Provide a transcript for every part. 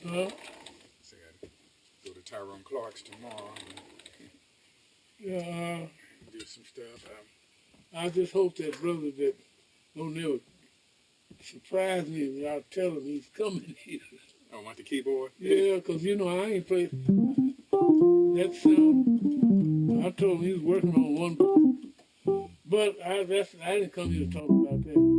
Huh? So I gotta go to Tyrone Clark's tomorrow Yeah, and do some stuff. I just hope that brother that don't never surprise me without telling me he's coming here. Oh, want the keyboard? Yeah, because you know I ain't played that sound. I told him he was working on one, but I didn't come here to talk about that.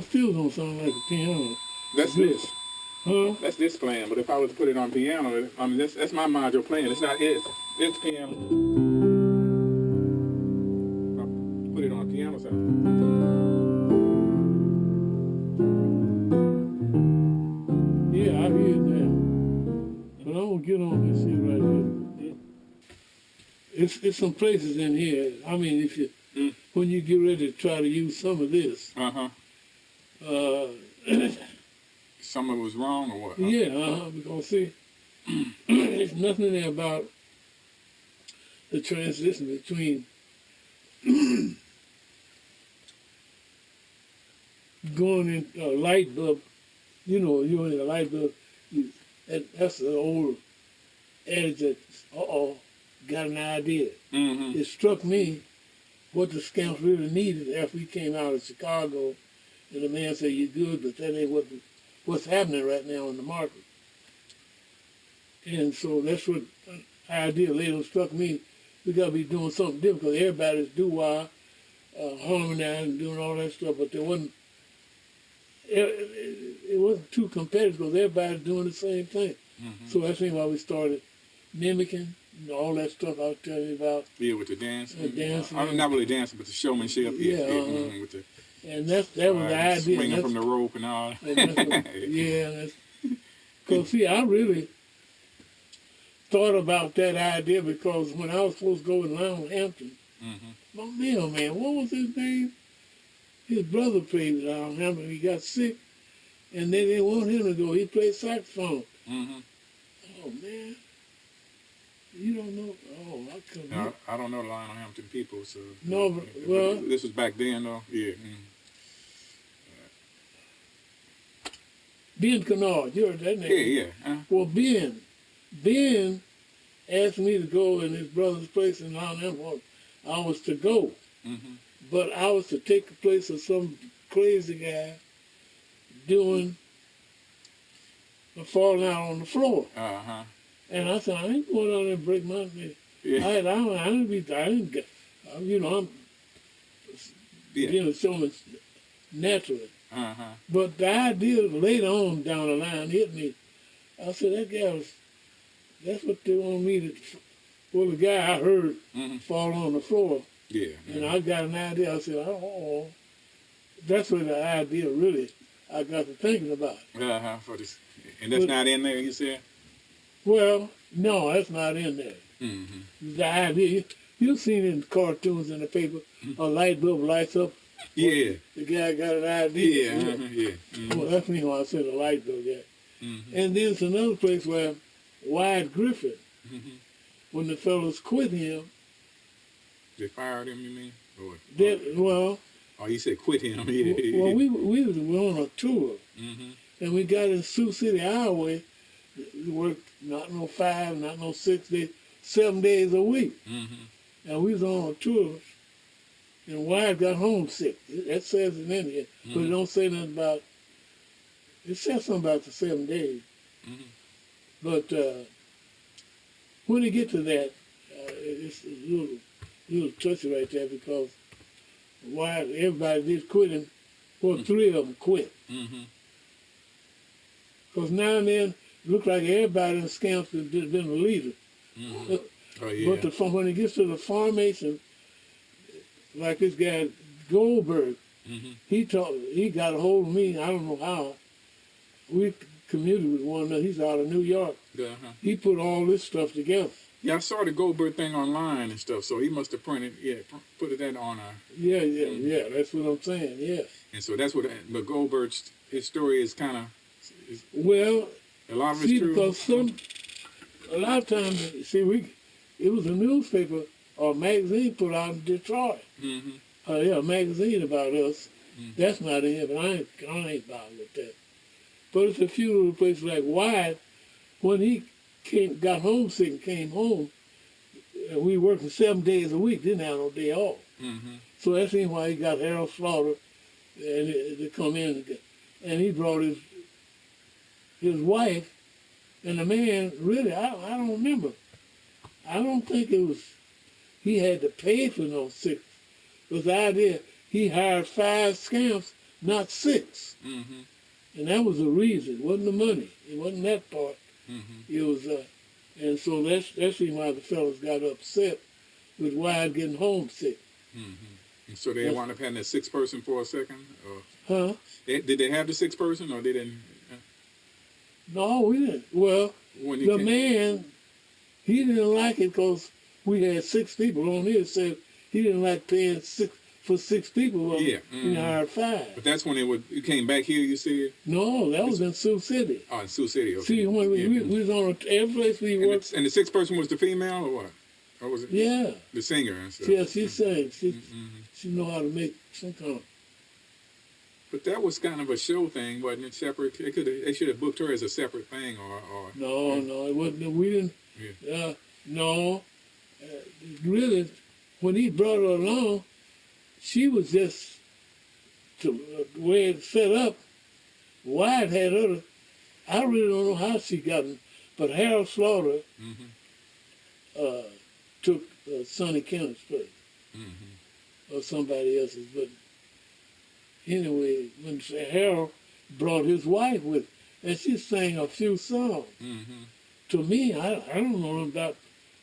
Still don't sound like a piano. That's this. Huh? That's this playing, but if I was to put it on piano, I mean, that's my module playing. It's not it. It's piano. I'll put it on piano sound. Yeah, I hear it now. But I'm gonna get on this here right here. It's some places in here. I mean, if you when you get ready to try to use some of this. Some of it was wrong or what? Huh? Yeah, because see, there's nothing there about the transition between going in a light bulb, you're in a light bulb, that's an old adage that, got an idea. Mm-hmm. It struck me what the Scamps really needed after we came out of Chicago, and the man said, "You're good, but that ain't what's happening right now in the market." And so that's what idea later struck me. We got to be doing something different because everybody's doo-wah, harmonizing, doing all that stuff, but there wasn't. It wasn't too competitive because everybody's doing the same thing. Mm-hmm. So that's why we started mimicking all that stuff I was telling you about. Yeah, with the dance. Dancing. I'm not really dancing, but the showmanship. Yeah. With the, and that was the idea. Swinging from the rope and all. Because see, I really thought about that idea because when I was supposed to go to Hampton, my man, what was his name? His brother played at Hampton. He got sick, and they didn't want him to go. He played saxophone. Oh, man. You don't know? Oh, I couldn't. No, I don't know the Lionel Hampton people, so. No, but, well. This was back then, though. Yeah. Ben Kennard, you heard that name? Yeah. Well, Ben asked me to go in his brother's place in Hampton. I was to go. But I was to take the place of some crazy guy doing a falling out on the floor. And I said, I ain't going out there and break my neck. Yeah. I didn't get, I'm being a showman naturally. But the idea later on down the line hit me. I said, that's what they want me to, well, the guy I heard fall on the floor. Yeah. And I got an idea. I said, that's where the idea really, I got to thinking about. For this, and that's not in there, you said? Well, no, that's not in there. The idea, you've seen it in cartoons in the paper, a light bulb lights up. Yeah. The guy got an idea. Yeah. Well, that's me when I said a light bulb guy. And then there's another place where Wyatt Griffin, when the fellas quit him. They fired him, you mean? Oh, he said quit him. Well, we were on a tour. And we got in Sioux City our way. We worked not no 5, not no 6 days, 7 days a week. Mm-hmm. And we was on a tour, and Wyatt got homesick. That says it in here, but it don't say nothing about. It says something about the 7 days. Mm-hmm. But when you get to that, it's a little touchy right there because Wyatt, everybody did quit him. Well, 3 of them quit. Mm-hmm. Because now and then, it looked like everybody in the Scamps has been a leader. Mm-hmm. Oh, yeah. But when it gets to the formation, like this guy Goldberg, Mm-hmm. he got a hold of me. I don't know how. We commuted with one another. He's out of New York. Uh-huh. He put all this stuff together. Yeah, I saw the Goldberg thing online and stuff, so he must have put it on a... Yeah, that's what I'm saying, yes. And so that's what, but Goldberg's, his story is kind of... Well, A lot of see, it's true. because a lot of times, it was a newspaper or magazine put out in Detroit. Mm-hmm. A magazine about us. Mm-hmm. That's not in here, but I ain't bothered with that. But it's a few little places like Wyatt, when he got homesick and came home, we working 7 days a week, didn't have no day off. Mm-hmm. So that's why he got Harold Slaughter and to come in, and he brought his wife, and the man, really, I don't remember. I don't think it was, he had to pay for no 6. It was the idea, he hired 5 scamps, not 6. Mm-hmm. And that was the reason. It wasn't the money. It wasn't that part. Mm-hmm. It was, and so that's why the fellas got upset with Wyatt getting homesick. Mm-hmm. And so they wound up having that 6th person for a second? Or Huh? did they have the 6th person, or they didn't? No, we didn't. Well, When the man, he didn't like it because we had 6 people on here. Said he didn't like paying 6 for 6 people. Well, Yeah. He hired 5. But that's when you came back here, you said? No, that was in Sioux City. Oh, in Sioux City, okay. See, when we was on every place we worked. And the 6th person was the female, or what? Or was it Yeah. the singer and stuff? Yeah, she sang. Mm-hmm. She know how to make some kind of. But that was kind of a show thing, wasn't it? Separate. They should have booked her as a separate thing, or. No, it wasn't. We didn't. Yeah. No, really, when he brought her along, she was just the way it's set up. Wyatt had her. I really don't know how she got him, but Harold Slaughter Mm-hmm. took Sonny Kennett's place Mm-hmm. or somebody else's. But anyway, when Harold brought his wife with, and she sang a few songs. Mm-hmm. To me, I don't know about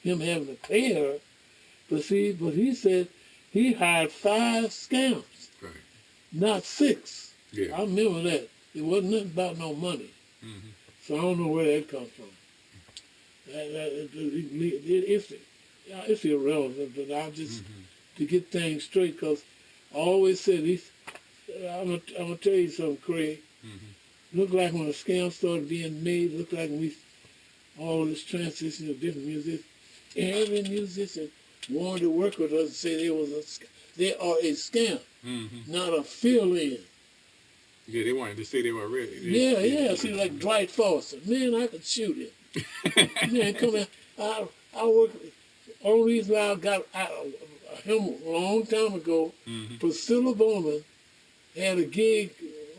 him having to pay her, but he said he hired 5 scamps, Right. not 6. Yeah. I remember that. It wasn't nothing about no money. Mm-hmm. So I don't know where that comes from. It's irrelevant, but I just, to get things straight, because I always said, I'm gonna tell you something, Craig. Mm-hmm. Looked like when the scam started being made, looked like when all this transition of different musicians, every musician wanted to work with us and say they are a scam, Mm-hmm. not a fill-in. Yeah, they wanted to say they were ready. Yeah. See, like Dwight Foster. Man, I could shoot him. Man, come here. I work. Only reason I got him a long time ago, Priscilla Bowman had a gig.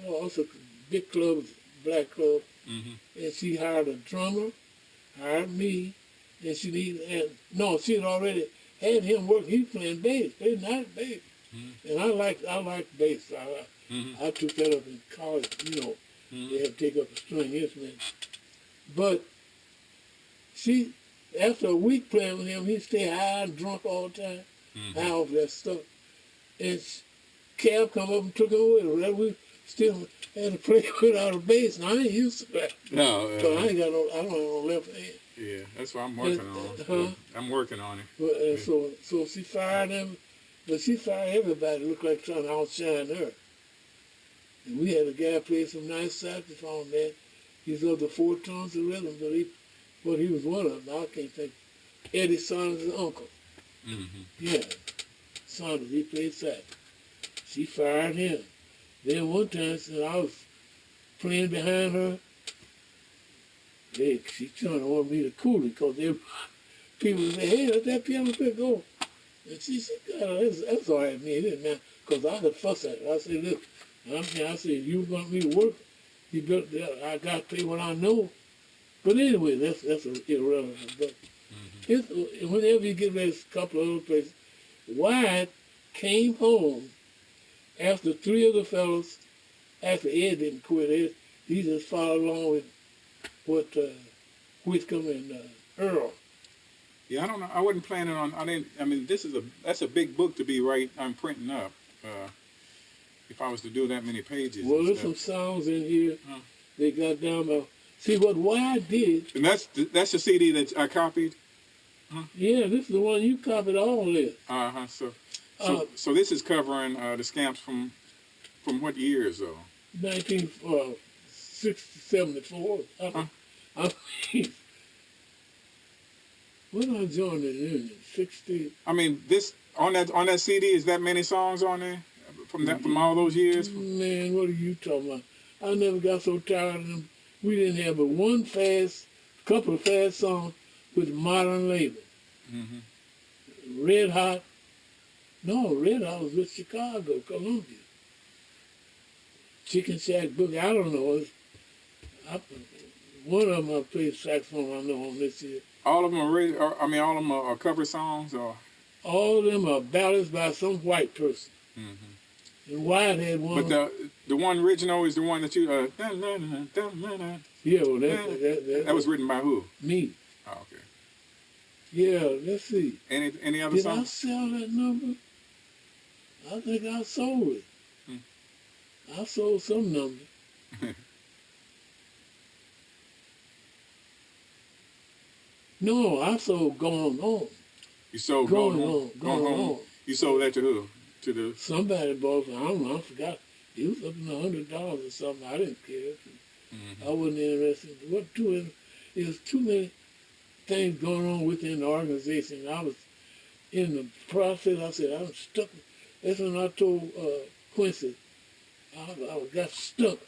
It's a big club, black club, and she hired a drummer, hired me, and she had already had him work. He was playing bass, playing nice bass, and I like bass. I took that up in college. They had to take up a string instrument, but after a week playing with him, he stayed high and drunk all the time, high off that stuff. And Cab come up and took him with her. We still had to play without a bass, and I ain't used to that. No. So I don't have no left hand. Yeah, that's what I'm working on. I'm working on it. But, so she fired him, but she fired everybody. Looked like trying to outshine her. And we had a guy play some nice saxophone, man. He's of the 4 tones of rhythm, but he was one of them. I can't think. Eddie Saunders' uncle. Mm-hmm. Yeah, Saunders, he played sax. She fired him. Then one time, since I was playing behind her. She trying to want me to cool it because people say, hey, let that piano player go. And she said, God, that's all right, man. It didn't matter. Because I could fuss at her. I said, look, I said, you want me to work? You better, I got to pay what I know. But anyway, that's irrelevant. But whenever you get to a couple of other places, Wyatt came home after 3 of the fellows, after Ed didn't quit. He just followed along with what Whitcomb and Earl. Yeah, I don't know. I wasn't planning on. I mean, that's a big book to be I'm printing up. If I was to do that many pages. Well, there's some songs in here they got down by. See what Wyatt did. And that's the CD that I copied. Yeah, this is the one you copied all this. So this is covering the Scamps from what years though? 1974. I mean, when I joined the union, 60. I mean, this on that CD is that many songs on there from all those years? Man, what are you talking about? I never got so tired of them. We didn't have but couple of fast songs with modern label. Red Hot. No, Red Hot was with Chicago, Columbia. Chicken Shack Boogie. I don't know. One of them I played saxophone. I know on this year. All of them are all of them are cover songs, or all of them are ballads by some white person. And Wyatt had one. But the one original is the one that you. Yeah, well, that was written by who? Me. Oh, okay. Yeah, let's see. Any other Did songs? I sell that number? I think I sold it. I sold some number. No, I sold Going Home. You sold Going Home. You sold that to who? To the somebody bought it. I don't know. I forgot. It was up to $100 or something. I didn't care. I wasn't interested. It was too many things going on within the organization. I was in the process. I said, I'm stuck. That's when I told Quincy, I got stuck.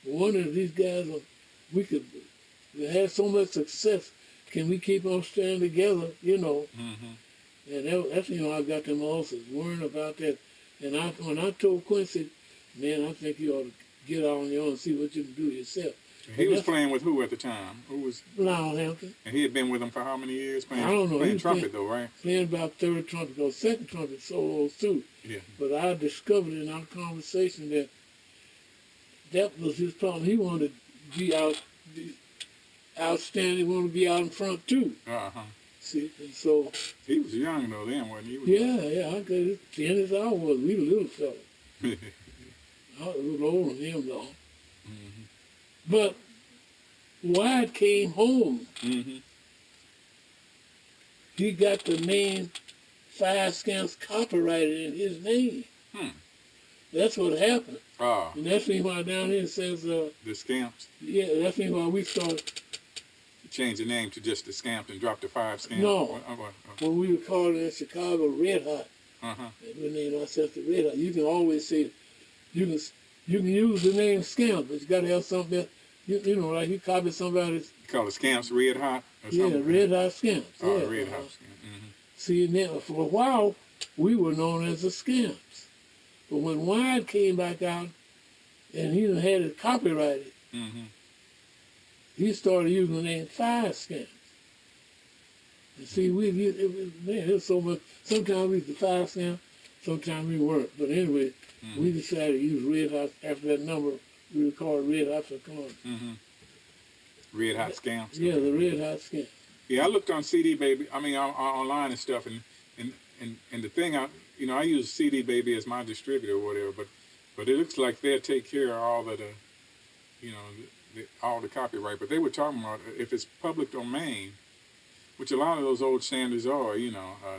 One of these guys, we had so much success. Can we keep on staying together, you know? And that's, I got them ulcers, worrying about that. And when I told Quincy, man, I think you ought to get out on your own and see what you can do yourself. He was playing with who at the time? Who was? Lyle Hampton. And he had been with him for how many years? I don't know. Playing trumpet though, right? Playing about third trumpet, because second trumpet solos too. Yeah. But I discovered in our conversation that was his problem. He wanted to be outstanding, wanted to be out in front too. See, and so he was young though then, wasn't he? Yeah. I got as thin as I was. We the little fella. I was a little older than him though. But Wyatt came home. He got the name Five Scamps copyrighted in his name. That's what happened. And that's why down here it says the Scamps. Yeah, that's why we started. Change the name to just the Scamps and drop the Five Scamps. No, when we were calling in Chicago Red Hot, we named ourselves the Red Hot. You can always say, you can use the name Scamp, but you got to have something that, like you copy somebody's. You call it Scamps Red Hot? Or yeah, something? Red Hot Scamps. Oh, yeah, Red Hot Scamps. See, now for a while, we were known as the Scamps. But when Wyatt came back out, and he had it copyrighted, he started using the name Five Scamps. And see, it was so much. Sometimes we was the Five Scamps, sometimes we weren't. But anyway, we decided to use Red Hot after that number. We would call it Red Hot for corn. Red Hot Scamps. Yeah, the Red Hot Scamps. Yeah, I looked on CD Baby. I mean, online and stuff, and the thing I use CD Baby as my distributor or whatever. But it looks like they'll take care of all of all the copyright. But they were talking about if it's public domain, which a lot of those old standards are,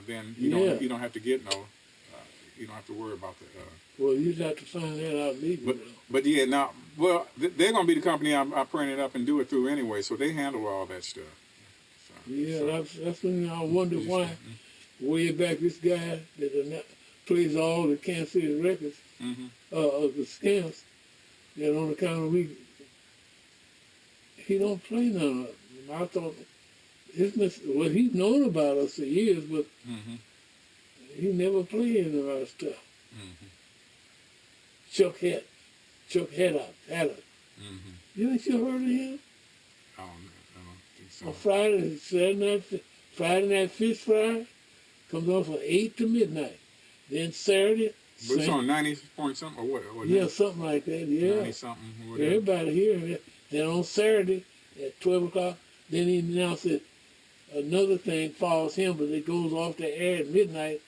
then you don't have to get you don't have to worry about that. Well, you'd have to find that out legally. But yeah, now, well, they're going to be the company I print it up and do it through anyway, so they handle all that stuff. That's when I wonder why, way back, this guy that plays all the Kansas City records of the Scamps, that on account of we he don't play none of it. And I thought, well, he's known about us for years, but he never played any of our stuff. Chuck Haddock. You ain't you heard of him? I don't think so. On Friday night fish fry comes on from 8 to midnight. Then Saturday. But it's on 90 point something or what? Yeah, something like that. Yeah. 90 something. Whatever. Everybody here. Then on Saturday at 12 o'clock, then he announced that another thing follows him, but it goes off the air at midnight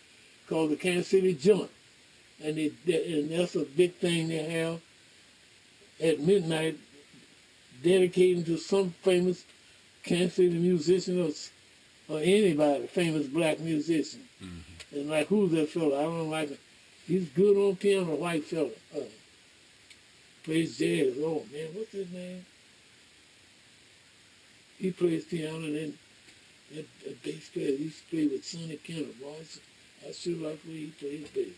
called the Kansas City Joint. And that's a big thing they have at midnight, dedicating to some famous Kansas City musician or anybody, famous black musician. And like, who's that fella? I don't like him. He's good on piano, a white fella. Plays jazz. Oh, man, what's his name? He plays piano, and then that bass player, he used to play with Sonny Kenner. Boy, I sure like the way he plays bass.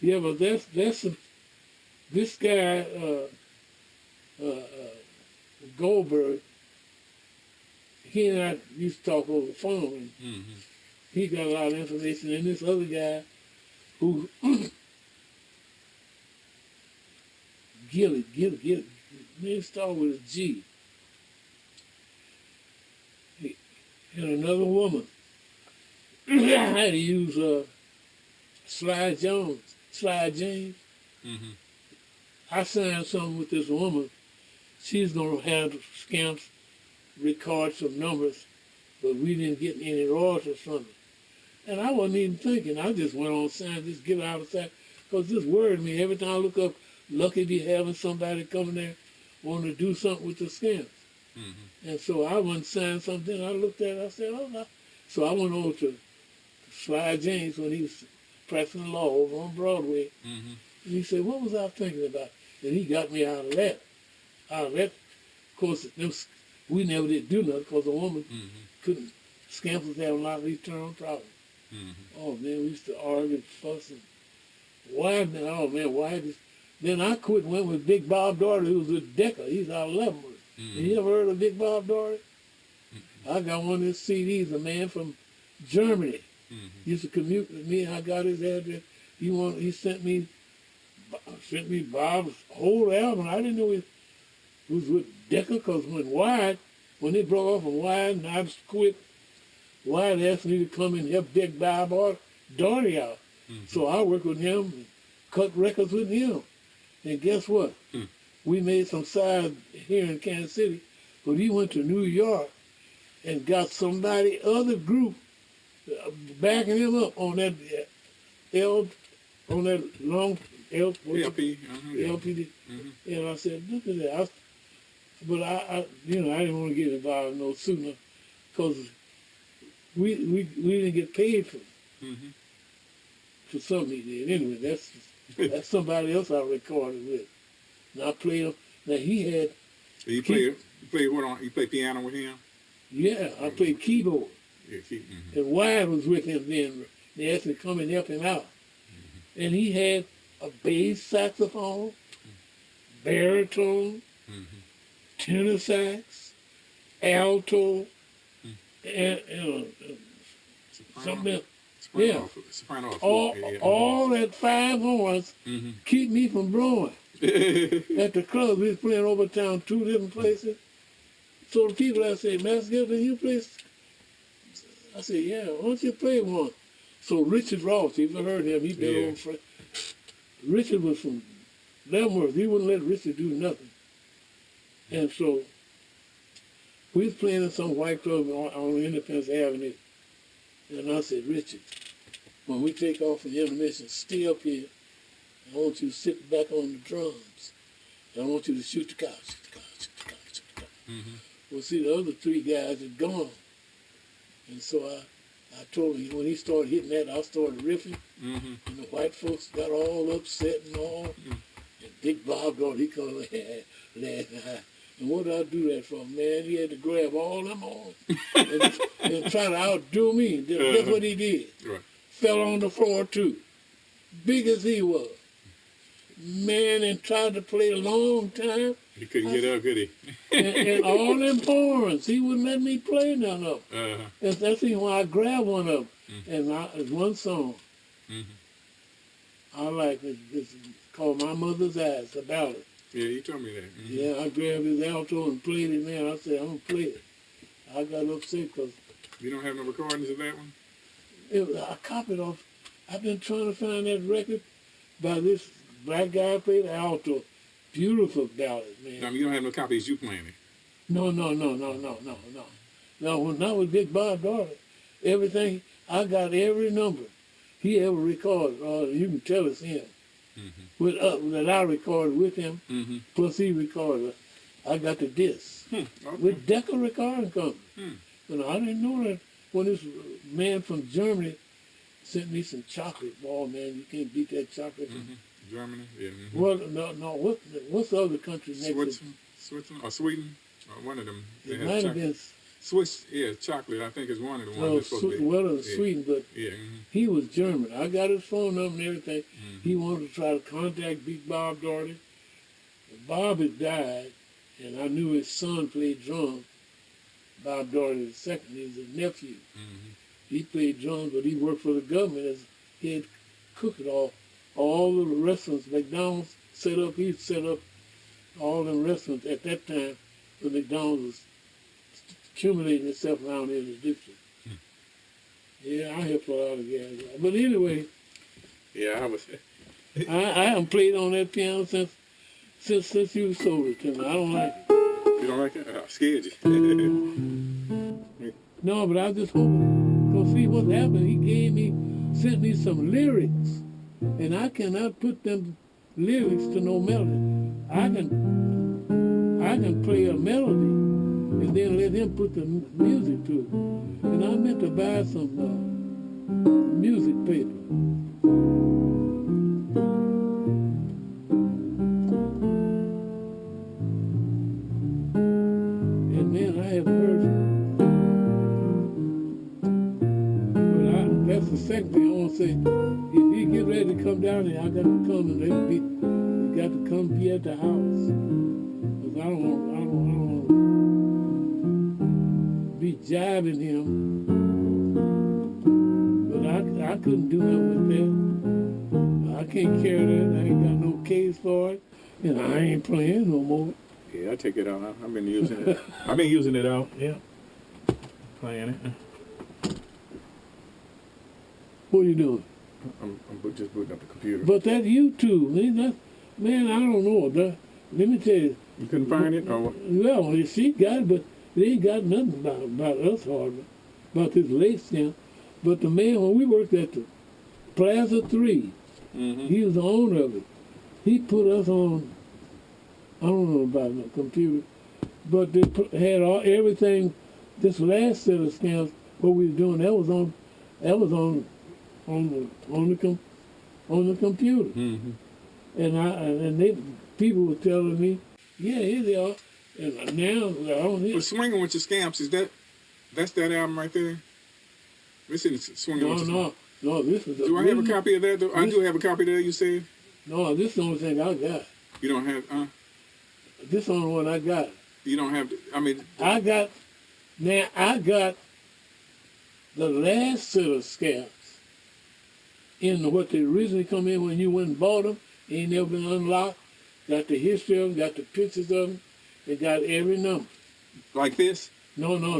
Yeah, but this guy, Goldberg, he and I used to talk over the phone, and he got a lot of information. And this other guy who, Gilly, name start with a G. And another woman. I had to use Sly James. I signed something with this woman. She's going to have Scamps record some numbers, but we didn't get any royalties from it. And I wasn't even thinking. I just went on sign, just get out of sight, because this worried me. Every time I look up, lucky be having somebody coming there wanting to do something with the Scamps. And so I went and signed something. I looked at it, I said, oh, no. So I went over to Sly James when he was practicing law over on Broadway. And he said, what was I thinking about? And he got me out of that. Of course, we never did do nothing because the woman couldn't. Scamps was having a lot of eternal problems. Oh, man, we used to argue, fuss, and why? Then I quit and went with Big Bob Doherty, who was with Decca. He's out of Leavenworth. You ever heard of Big Bob Doherty? I got one of his CDs, a man from Germany. He used to commute with me, and I got his address. He sent me Bob's whole album. I didn't know he was with Decca, because when they broke off from Wyatt and I quit, Wyatt asked me to come and help Big Bob Doherty out. So I worked with him and cut records with him. And guess what? We made some sides here in Kansas City, but he went to New York and got other group backing him up on that long LP. LP. And I said, look at that. But I didn't want to get involved in no sooner, because we didn't get paid for something he did. Anyway, that's somebody else I recorded with. And I played him. Now he had. So you played what on? You play piano with him? Yeah, I played keyboard. Yeah, and Wyatt was with him then. They asked me to come and help him out. And he had a bass saxophone, baritone, tenor sax, alto, and something else. Soprano. All that 5 horns keep me from blowing. At the club, we was playing over town, 2 different places. So the people, I say, Massingale, can you play? I said, yeah, why don't you play one? So Richard Ross, you've heard him, he's been over. Richard was from Leavenworth. He wouldn't let Richard do nothing. And so we was playing in some white club on Independence Avenue. And I said, Richard, when we take off from intermission, stay up here. I want you to sit back on the drums. And I want you to shoot the couch. Well, see, the other 3 guys had gone. And so I told him, when he started hitting that, I started riffing. And the white folks got all upset and all. And Big Bob Doherty, he come laughing. And what did I do that for, man? He had to grab all them on and try to outdo me. That's what he did. Right. Fell on the floor, too. Big as he was. man, and tried to play a long time. He couldn't get up, could he? and all them horns, he wouldn't let me play none of them. Uh-huh. That's why I grabbed one of them. And it's one song I like. It's called My Mother's Eyes, about it. Yeah, you told me that. Yeah, I grabbed his alto and played it, man. I said, I'm going to play it. I got upset because You don't have no recordings of that one? I copied off. I've been trying to find that record by this black guy who played the alto. Beautiful ballad, man. No, you don't have no copies. You playing it. No. No, when I was Big Bob Darley, everything, I got every number he ever recorded. You can tell it's him. With that I recorded with him, plus he recorded. I got the disc Okay. with Decca Recording Company. You know, I didn't know that when this man from Germany sent me some chocolate. Boy, man, you can't beat that chocolate. Germany, yeah. Well, no. What's the other country next Switzerland or Sweden? One of them. to it? Might have been Swiss, yeah, chocolate, I think, is one of the ones that's supposed to be. Sweden, but he was German. I got his phone number and everything. He wanted to try to contact Big Bob Doherty. Bob had died, and I knew his son played drums. Bob Doherty II, he was his nephew. He played drums, but he worked for the government as head cook at all the restaurants. McDonald's set up, he set up all them restaurants at that time when McDonald's was accumulating itself around in the district. Yeah, I helped a lot of guys. But anyway, yeah, I was. I haven't played on that piano since you sold it to me. I don't like it. You don't like it? I scared you. No, but I just hope, because see what happened, he sent me some lyrics, and I cannot put them lyrics to no melody. I can play a melody, and then let him put the music to it. And I meant to buy some music paper. And man, I have heard. But that's the second thing I want to say. If he get ready to come down here, I got to come and you got to come be at the house. Because I don't want to be jiving him. But I couldn't do nothing with that. I can't carry that. I ain't got no case for it. And I ain't playing no more. Yeah, I take it out. I've been using it. I've been using it out. Yeah. Playing it. What are you doing? I'm just booting up the computer. But that YouTube, man, I don't know. Let me tell you. You couldn't find it? Or what? Well, she got it, but it ain't got nothing about us hardly, about this lace stamp. But the man, when we worked at the Plaza 3, he was the owner of it. He put us on, I don't know about the computer, but they had everything, this last set of stamps, what we was doing, that was on the computer. And people were telling me, yeah, here they are. And now they're on here. But Swinging with Your Scamps, that's that album right there? This is Swinging with Your Scamps. No, this is. Do I have a copy of that? I do have a copy of that, you said? No, this is the only thing I got. You don't have, This is the only one I got. You don't have, I got the last set of scamps in what they originally come in when you went and bought them. They ain't never been unlocked. Got the history of them, got the pictures of them. They got every number. Like this? No. No,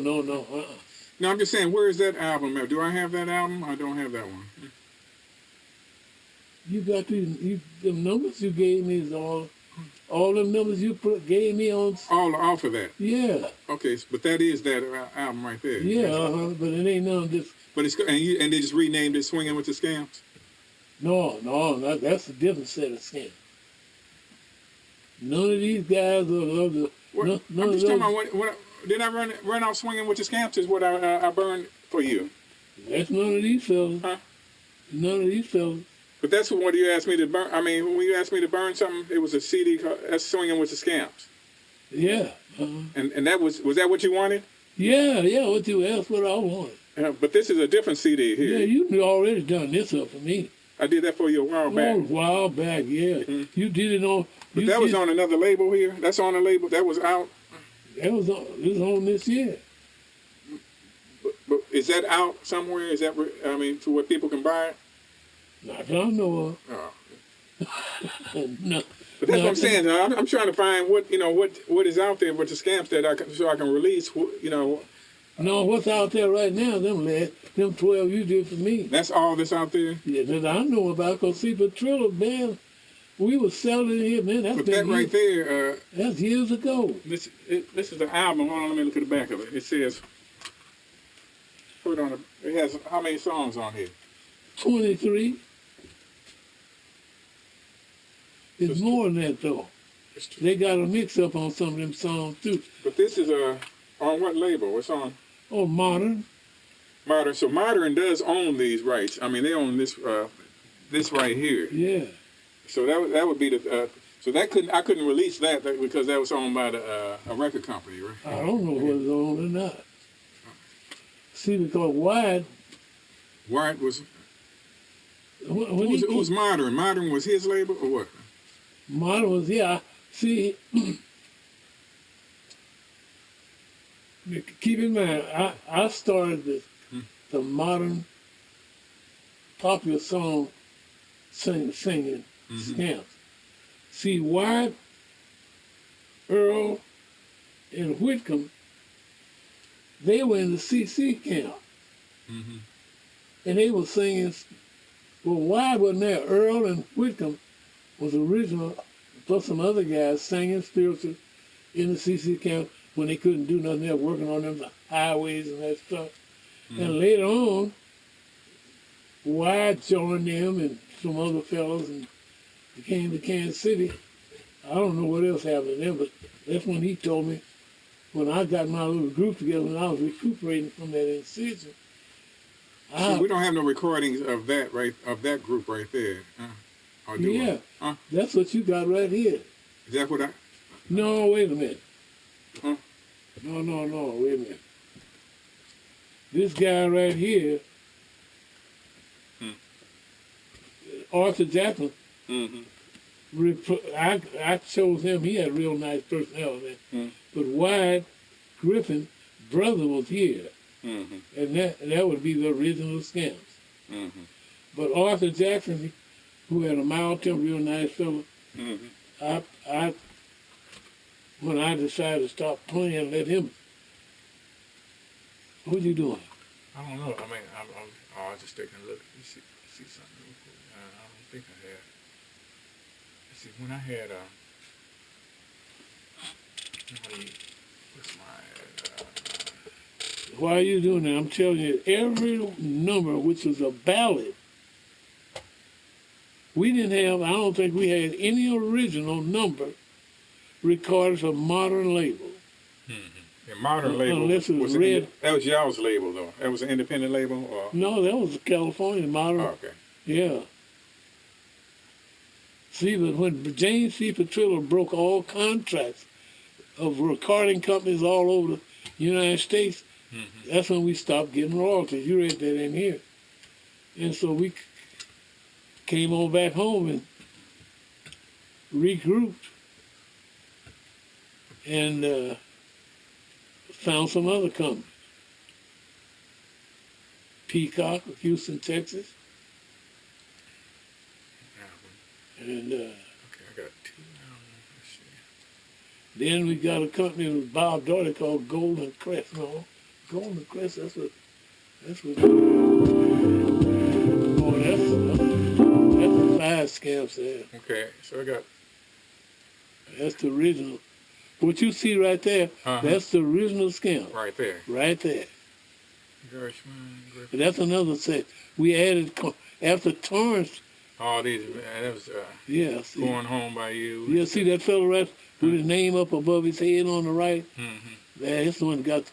I'm just saying, where is that album at? Do I have that album? I don't have that one. You got the numbers you gave me is all the numbers you gave me on. All off of that? Yeah. Okay, but that is that album right there. Yeah, but it ain't none of this. But it's and they just renamed it Swinging with the Scamps? No, that's a different set of scamps. None of these guys are the. I'm just talking about what did I run off Swinging with the Scamps is what I burned for you. That's none of these fellas. Huh? None of these fellas. But that's what you asked me to burn. I mean, when you asked me to burn something, it was a CD called that's Swinging with the Scamps. Yeah. And that was that what you wanted? Yeah, what you asked what I wanted. But this is a different CD here. Yeah, you already done this up for me. I did that for you a while back. Oh, a while back, yeah. Mm-hmm. You did it on. But that was on another label here. That's on a label that was out. That was on. It was on this year. But is that out somewhere? Is that to where people can buy it? Not that I know of. Oh. No. But that's what I'm saying. I'm trying to find what is out there with the Scamps that I can release. No, what's out there right now? Them 12 you did for me. That's all that's out there. Yeah, that I know about. Cause see, Patrilla, man, we was selling it here, man. That's but that right there. That's years ago. This is the album. Hold on, let me look at the back of it. It says. It has how many songs on here? 23. It's more than that though. They got a mix up on some of them songs too. But this is on what label? What's on? Oh, Modern. Modern. So Modern does own these rights. I mean, they own this right here. Yeah. So that would be the. So I couldn't release that because that was owned by a record company, right? I don't know whether it's on or not. See, because Wyatt was. When Who was Modern? Modern was his label or what? Modern was, yeah. See, keep in mind, I started the modern popular song singing Scamps. See, Wyatt, Earl, and Whitcomb, they were in the CC camp. Mm-hmm. And they were singing, well, Wyatt wasn't there. Earl and Whitcomb was original, plus some other guys singing spiritual in the CC camp when they couldn't do nothing. They were working on them highways and that stuff. Mm-hmm. And later on, Wyatt joined them and some other fellows and came to Kansas City. I don't know what else happened to them, but that's when he told me, when I got my little group together, when I was recuperating from that incision. So we don't have no recordings of that group right there. Or do yeah, Huh? That's what you got right here. Is that what I? No, wait a minute. Huh? No, wait a minute. This guy right here, Arthur Jackson, I chose him. He had a real nice personality. But Wyatt Griffin, brother, was here. And that would be the original Scamps. But Arthur Jackson, who had a mild temper, real nice fellow, when I decided to stop playing, let him. What you doing? I don't know. I mean, I was just taking a look. You see something real quick. I don't think I had. Let's see, when I had what's my? Why are you doing that? I'm telling you, every number which was a ballad, we didn't have, I don't think we had any original number recorded for Modern label. The Modern label. Unless it was red. That was y'all's label, though. That was an independent label? Or? No, that was California Modern. Oh, okay. Yeah. See, but when James C. Petrilla broke all contracts of recording companies all over the United States, that's when we stopped getting royalties. You read that in here. And so we came on back home and regrouped and found some other companies. Peacock of Houston, Texas. And okay, I got two now. Let's see. Then we got a company with Bob Doherty called Golden Crest. No, Golden Crest, that's what oh, that's the Five Scamps there. Okay, so I got. That's the original. What you see right there, that's the original Scamp. Right there. Right there. Gershman, But that's another set. We added, after Torrance. All these, that was yeah, see, Going Home by You. Yeah, see that fellow right with his name up above his head on the right? That's the one that got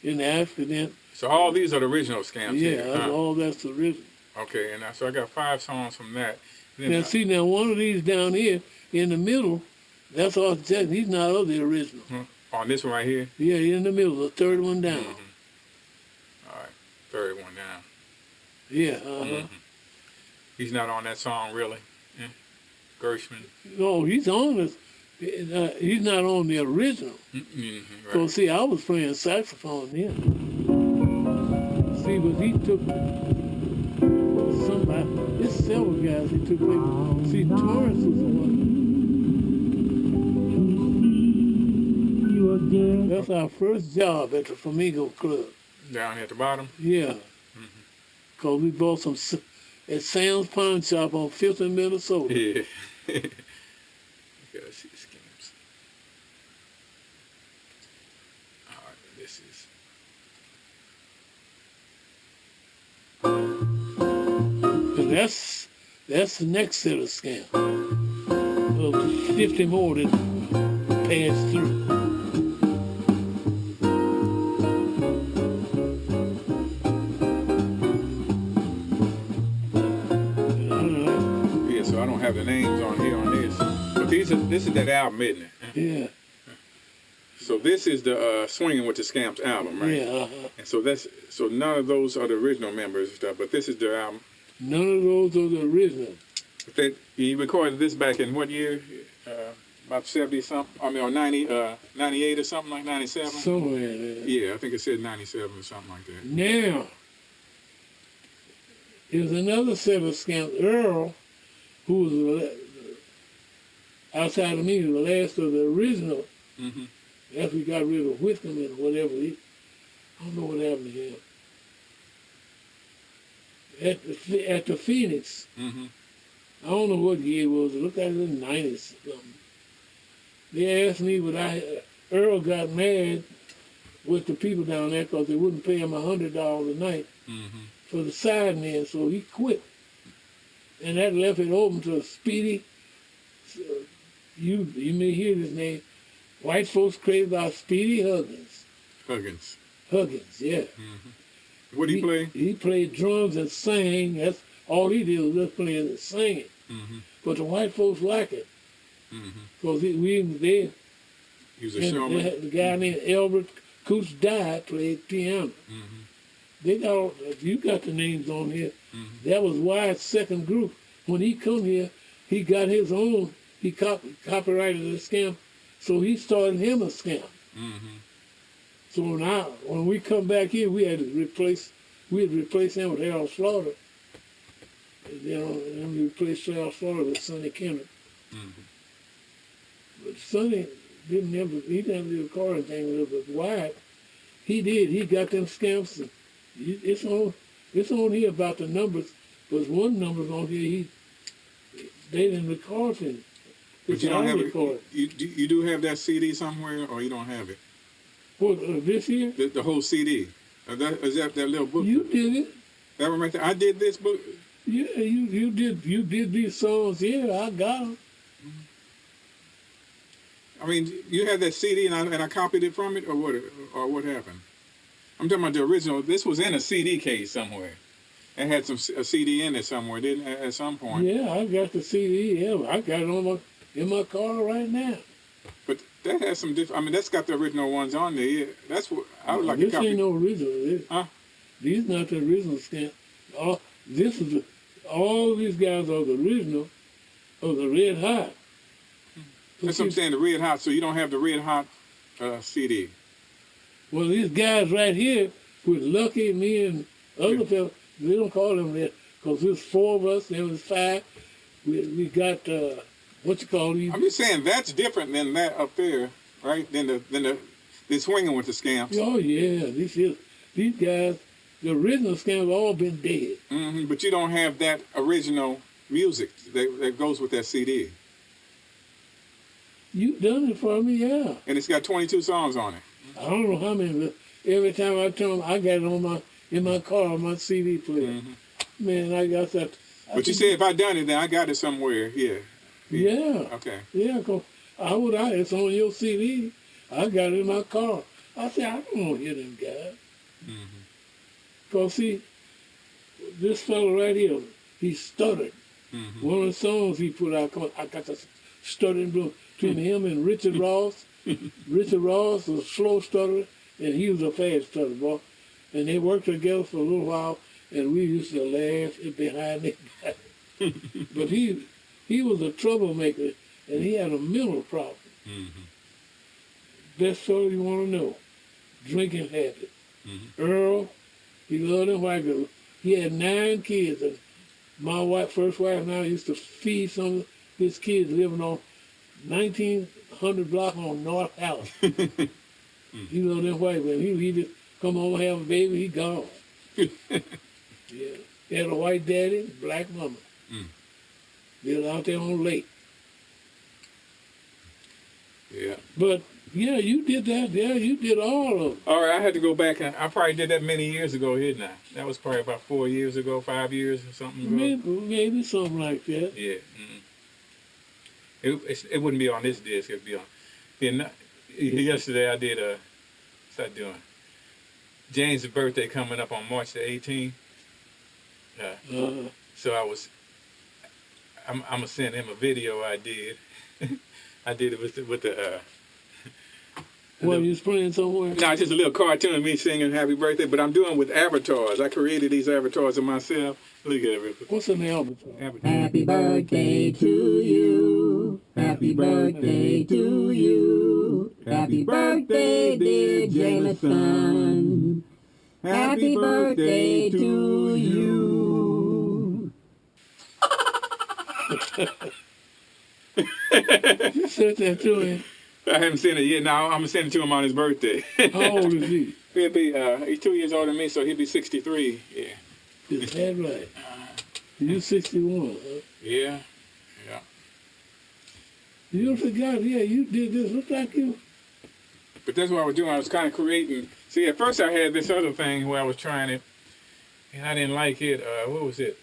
in the accident. So all these are the original Scamps. Yeah, here, all that's the original. Okay, and so I got 5 songs from that. Then Now, see, now one of these down here in the middle, that's Arthur Jackson. He's not of the original. On this one right here? Yeah, in the middle, the third one down. All right, third one down. Yeah, He's not on that song, really. Yeah. Gershman. No, he's on this. He's not on the original. Right. So see, I was playing saxophone then. See, but he took somebody. It's several guys he took with. See, Torrance was the one. That's our first job at the Flamingo Club. Down at the bottom? Yeah. Because we bought some at Sam's Pawn Shop on 5th in Minnesota. Yeah. Gotta see the Scamps. All right, this is. And that's the next set of scams. 50 more that passed through. Yeah, so I don't have the names on here on this. But this is that album, isn't it? Yeah. So this is the Swinging with the Scamps album, right? Yeah. And so none of those are the original members and stuff, but this is their album. None of those are the original. He recorded this back in what year? About 70 something. I mean, or 98 or something, like 97. Somewhere there. Yeah, I think it said 97 or something like that. Now, there's another set of scamps. Earl, who was outside of me, the last of the original. Mm-hmm. After we got rid of Whitcomb and whatever, I don't know what happened to him. At the Phoenix, Mm-hmm. I don't know what year it was. It looked like it was the 90s or something. They asked me, Earl got mad with the people down there because they wouldn't pay him $100 a night for the sidemen, so he quit. And that left it open to Speedy. You may hear this name. White folks crazy about Speedy Huggins. Huggins, yeah. Mm-hmm. What did he play? He played drums and sang. That's all he did was just playing and singing. Mm-hmm. But the white folks like it. Because he was a showman. The guy named Albert Coots died, played piano. They got you got the names on here. That was Wyatt's second group. When he come here, he got his own. He copyrighted the scamp, so he started him a scamp. So when we come back here, we had to replace him with Harold Slaughter. You know, and we replaced Harold Slaughter with Sonny Kendrick. But Sonny he didn't do the recording thing with it, but Wyatt, he did. He got them scamps. And it's on here about the numbers. There's one number on here. They didn't record it. But you don't have it. You do have that CD somewhere, or you don't have it? What, this here? The whole CD. Is that little book? You did it. That one right there. I did this book. Yeah, you did these songs. Yeah, I got them. I mean, you had that CD and I copied it from it, or what happened? I'm talking about the original. This was in a CD case somewhere. It had a CD in it somewhere, didn't it, at some point? Yeah, I got the CD. Yeah, I got it in my car right now. But that has some different. I mean, that's got the original ones on there. Yeah, that's what I would like to This copy. ain't no original. Huh? These not the original stamp. All these guys are the original of the Red Hot. That's what I'm saying, the Red Hot. So you don't have the Red Hot CD. Well, these guys right here, with Lucky, me, and other fellas, they don't call them that because there's 4 of us, there was 5. We got, what you call these? I'm just saying that's different than that up there, right? Than the Swinging with the Scamps. Oh, yeah. These guys, the original scams all been dead. But you don't have that original music that goes with that CD. You done it for me, yeah. And it's got 22 songs on it. I don't know how many, but every time I tell them, I got it in my car on my CD player. Man, I got that. But you say if I done it, then I got it somewhere. Yeah. Yeah. Okay. Yeah, because it's on your CD. I got it in my car. I said, I don't want to hear them guys. Because, see, this fellow right here, he stuttered. One of the songs he put out, I got the stuttering blue. Between him and Richard Ross. Richard Ross was a slow stutterer, and he was a fast stutterer, boy. And they worked together for a little while, and we used to laugh behind it. But he was a troublemaker, and he had a mental problem. Mm-hmm. That's all you want to know. Drinking habit. Mm-hmm. Earl, he loved them white girls. He had 9 kids, and my first wife now used to feed some of his kids living on 1900 block on North House. He loved them white men. He just come home, have a baby, he gone. Yeah. He had a white daddy, black mama. Lived out there on the lake. Yeah. But yeah, you did that. Yeah, you did all of it. All right, I had to go back, and I probably did that many years ago, didn't I? That was probably about 4 years ago, 5 years or something ago. Maybe something like that. Yeah. It wouldn't be on this disc. It'd be on. Then yesterday I did what's I doing? James' birthday coming up on March the 18th. So I'm gonna send him a video I did. I did it with the. Well, you was playing somewhere? No, it's just a little cartoon of me singing Happy Birthday, but I'm doing with avatars. I created these avatars of myself. Look at it. What's an avatar? Happy birthday to you. Happy birthday to you. Happy birthday, dear Jameson. Happy birthday to you. You said that to him. I haven't sent it yet. Now I'm gonna send it to him on his birthday. How old is he? He'll be he's 2 years older than me, so he'll be 63. Yeah. Is that right? You 61, huh? Yeah. Yeah. You forgot, yeah, you did this. Look like you. But that's what I was doing. I was kind of creating. See, at first I had this other thing where I was trying it, and I didn't like it. What was it?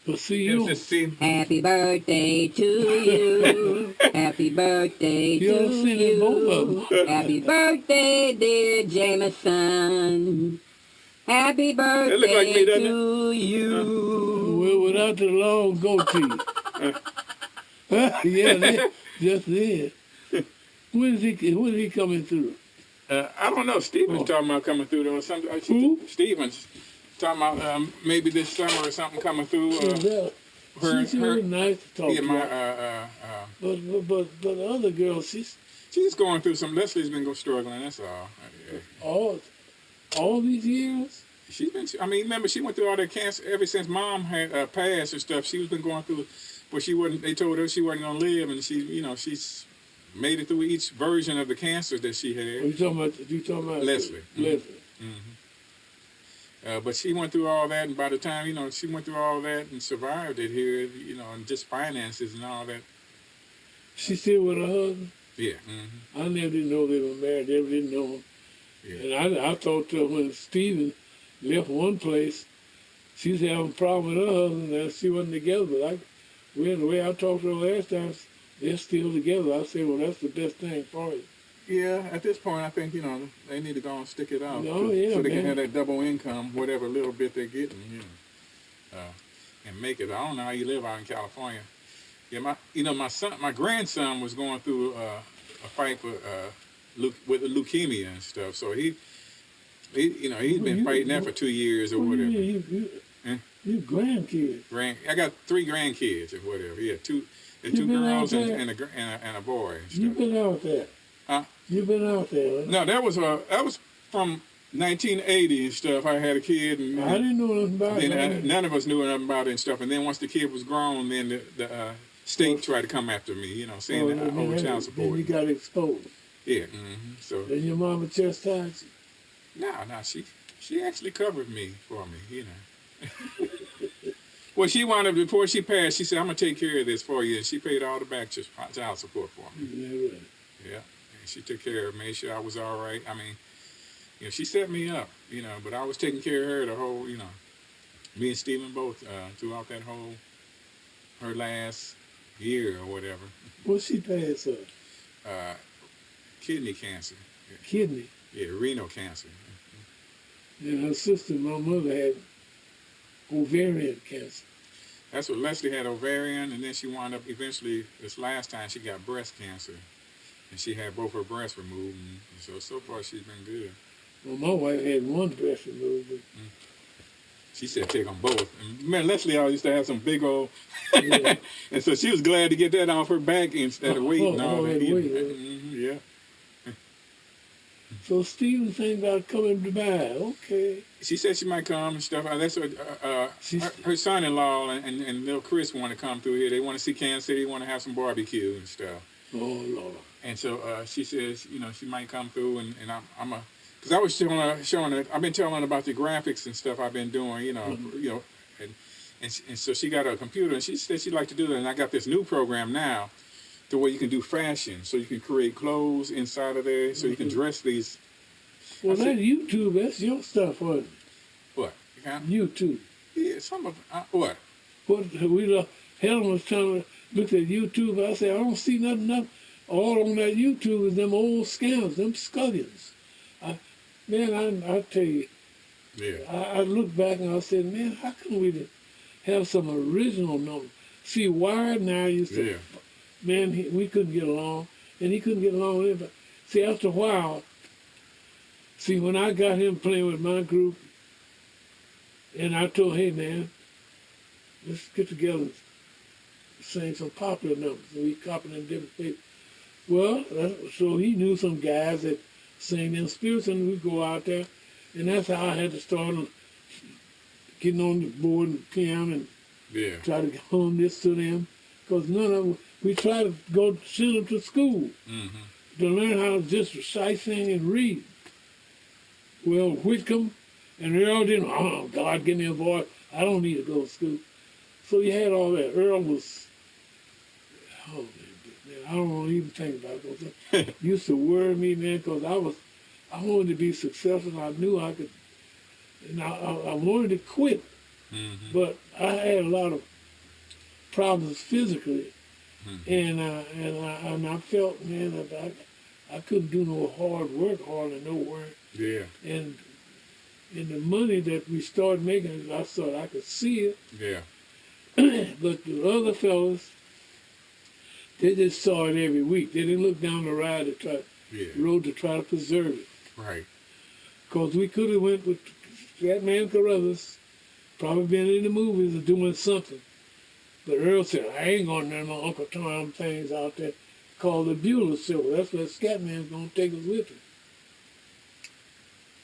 But see, It was you. just see. Happy birthday to you. Happy birthday You don't to sing in both of you. them. Happy birthday, dear Jameson. Happy look like birthday me, doesn't to you. Well, without the long goatee. Yeah, that, just then. When is he coming through? I don't know. Steven's talking about coming through though. Who? Steven's talking about maybe this summer or something coming through. She's really nice to talk Yeah, to. But the other girl, she's she's going through some. Leslie's been struggling. That's all. all these years. She's been. I mean, remember she went through all that cancer ever since Mom had passed and stuff. She's been going through. But she wasn't. They told her she wasn't gonna live, and she's made it through each version of the cancer that she had. You talking about Leslie. Leslie. But she went through all that, and by the time she went through all that and survived it here, and just finances and all that. She still with her husband? Yeah. I never didn't know they were married. Never didn't know them. Yeah. And I thought when Stephen left one place, she was having a problem with her husband, and she wasn't together. But the way I talked to her last time, they're still together. I said, well, that's the best thing for you. Yeah, at this point, I think, they need to go and stick it out Oh, yeah, so they can man. have that double income, whatever little bit they're getting, and make it. I don't know how you live out in California. Yeah, my grandson was going through a fight with leukemia and stuff, so he's been fighting that for 2 years or whatever. You grandkids. I got 3 grandkids or whatever. Yeah, two been girls out and there? a boy. And stuff. You've been out there. Huh? You've been out there. Huh? No, that was from 1980 and stuff. I had a kid, and I didn't know nothing about it. none of us knew nothing about it and stuff. And then once the kid was grown, then the state tried to come after me, saying that I owed child support. Then you got exposed. Yeah. So Then your mama chastised you. no, she actually covered me for me, Well, she wound up, before she passed, she said, I'm going to take care of this for you. And she paid all the back child support for me. Yeah, right. Yeah. And she took care of me, made sure I was all right. I mean, she set me up, but I was taking care of her the whole, me and Stephen both throughout that whole, her last year or whatever. What she passed of? Kidney cancer. Kidney. Yeah, renal cancer. And her sister, my mother, had ovarian cancer. That's what Leslie had, ovarian, and then she wound up eventually, this last time, she got breast cancer. And she had both her breasts removed. And so far she's been good. Well, my wife had one breast removed. She said take them both. And man, Leslie always used to have some big old, Yeah. and so she was glad to get that off her back instead of waiting all that. Yeah. So Steven thinks about coming to buy. Okay. She said she might come and stuff. That's what her son-in-law and little Chris want to come through here. They want to see Kansas City. Want to have some barbecue and stuff. Oh Lord. And so she says, she might come through, and I'm a, because I was showing her. I've been telling her about the graphics and stuff I've been doing, and so she got a computer, and she said she'd like to do that. And I got this new program now, to where you can do fashion, so you can create clothes inside of there, so you can dress these. Well, that's YouTube. That's your stuff, wasn't it? What? Yeah. YouTube. Yeah, some of what? What Helen was telling me, looked at YouTube. I said, I don't see nothing. All on that YouTube is them old scams, them scullions. I tell you, Yeah. I look back and I said, man, how come we have some original numbers? See, Wired now used to, man, we couldn't get along, and he couldn't get along with anybody. See, after a while, when I got him playing with my group, and I told, hey, man, let's get together and sing some popular numbers. And we copied in different places. Well, so he knew some guys that sang them spirits, and we'd go out there, and that's how I had to start getting on the board and piano and try to hum this to them, because none of them, we tried to send them to school to learn how to just recite, sing, and read. Well, Whitcomb and Earl didn't, oh, God, give me a voice. I don't need to go to school. So you had all that. Earl was, oh, man, I don't want to even think about it. It used to worry me, man, because I wanted to be successful. I knew I could, and I wanted to quit. But I had a lot of problems physically. And I felt, man, that I couldn't do no hard work, hardly no work. Yeah. And the money that we started making, I thought I could see it. Yeah. But the other fellas, they just saw it every week. They didn't look down the road to try to preserve it. Right. Because we could have went with that man Carruthers, probably been in the movies or doing something. But Earl said, I ain't going to my Uncle Tom things out there called the Beulah Silver. That's where Scatman's going to take us with him.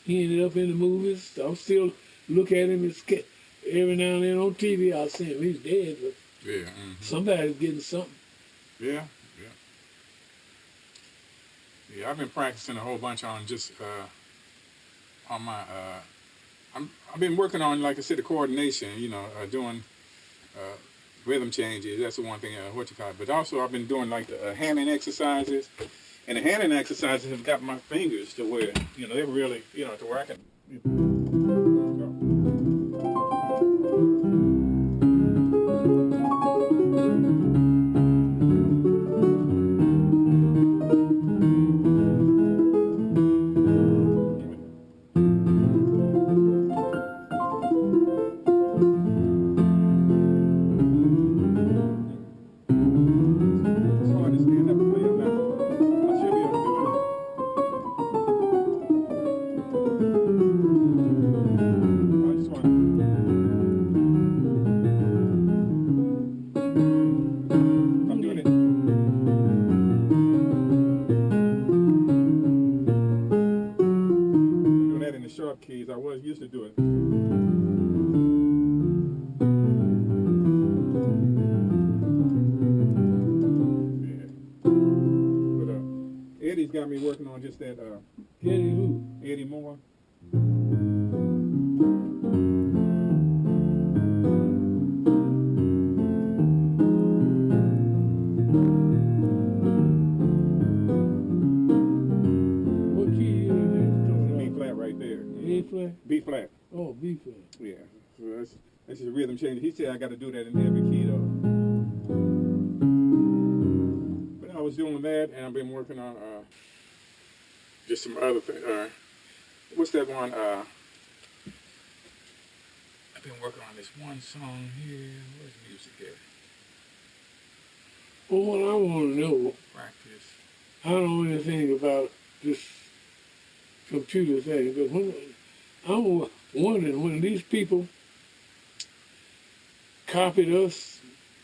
He ended up in the movies. I still look at him every now and then on TV. I see him. He's dead, but somebody's getting something. Yeah. I've been practicing a whole bunch on just on my. I've been working on, like I said, the coordination. Doing rhythm changes. That's the one thing. But also I've been doing like the handing exercises, and the handing exercises have got my fingers to where they're really to where I can. Keys. I was used to do it. But Eddie's got me working on just that. Eddie who? Eddie Moore. What key is it? B flat right there. A flat? B flat. Oh, B flat. Yeah. So that's just a rhythm change. He said I got to do that in every key though. But I was doing that, and I've been working on just some other things. What's that one? I've been working on this one song here. Where's the music at? Well, what I want to know, Practice. I don't know anything about this computer thing, but I'm wondering when these people copied us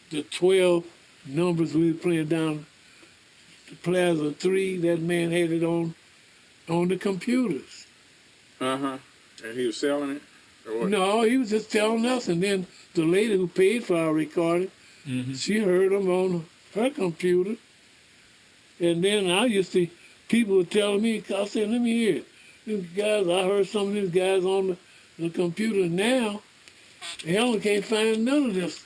the 12 numbers we were playing down the Plaza 3. That man had it on the computers. And he was selling it, or what? No, he was just telling us, and then the lady who paid for our recording, she heard them on her computer. And then people were telling me, I said, let me hear it. These guys, I heard some of these guys on the computer now. Hell, I can't find none of this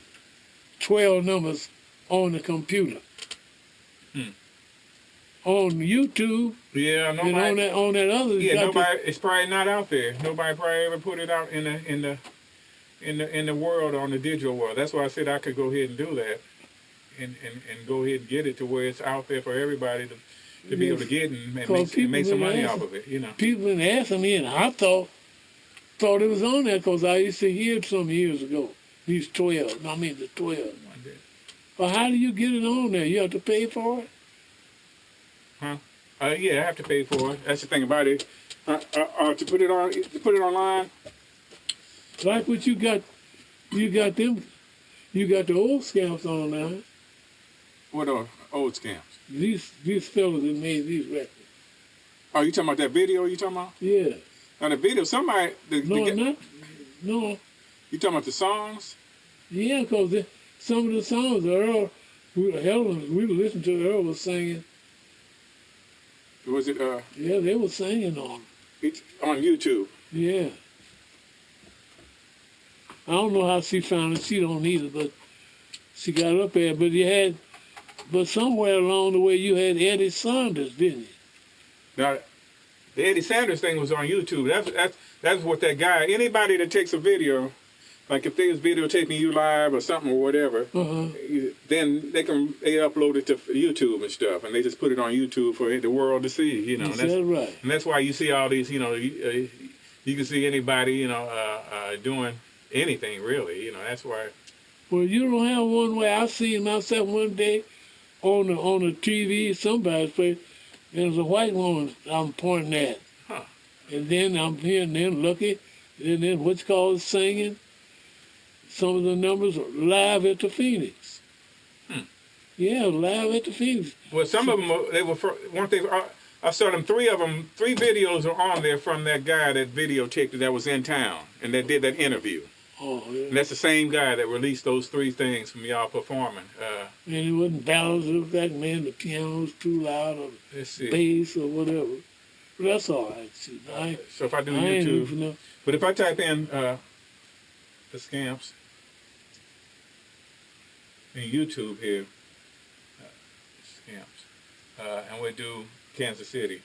12 numbers on the computer. On YouTube, Yeah, and nobody. on that other. Yeah, nobody. It's probably not out there. Nobody probably ever put it out in the world, on the digital world. That's why I said I could go ahead and do that, and go ahead and get it to where it's out there for everybody to be able to get and make some money off of it. You know. People been asking me, and I thought it was on there because I used to hear it some years ago. These 12. I mean the 12. But how do you get it on there? You have to pay for it? Huh? Yeah, I have to pay for it. That's the thing about it. To put it online. Like what you got them. You got the old scamps on now. What are old scamps? These fellas that made these records. Oh, you talking about that video? You talking about? Yeah. Now the video, somebody. No. You talking about the songs? Yeah, because some of the songs Earl, we listened to Earl was singing. Was it? Yeah, they were singing on. It's on YouTube. Yeah. I don't know how she found it. She don't either, but she got up there. But somewhere along the way you had Eddie Saunders, didn't you? Now, the Eddie Sanders thing was on YouTube. That's what that guy. Anybody that takes a video, like if they was videotaping you live or something or whatever, then they upload it to YouTube and stuff, and they just put it on YouTube for the world to see. You know, That's right. And that's why you see all these. You know, you can see anybody. You know, doing anything really. You know, that's why. Well, you don't have one way. I seen myself one day on the TV, somebody's place, and there's a white woman I'm pointing at. Huh. And then I'm hearing them looking, and then what's called singing. Some of the numbers are live at the Phoenix. Yeah, live at the Phoenix. Well, some of them, weren't they? I saw them, three videos are on there from that guy that videotaped it that was in town and that did that interview. Oh, yeah. And that's the same guy that released those 3 things from y'all performing. And it wasn't balanced. It was like, man, the piano's too loud or the bass or whatever. But that's all right. See, so if I do YouTube, but if I type in the Scamps in YouTube here, Scamps, and we do Kansas City.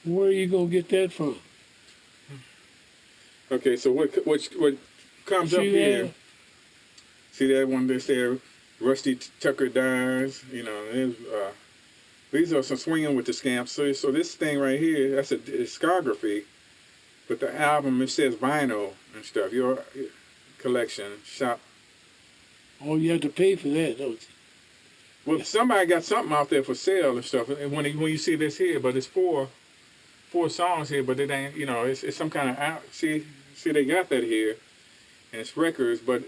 Where are you gonna get that from? Okay, so what comes up here? See that one that said Rusty Tucker dies? You know, these are some swinging with the Scamps. So this thing right here, that's a discography, but the album it says vinyl and stuff. Your collection shop. Oh, you have to pay for that, don't you? Well, somebody got something out there for sale and stuff. And when you see this here, but it's four songs here, but it ain't, you know, it's some kind of see they got that here, and it's records, but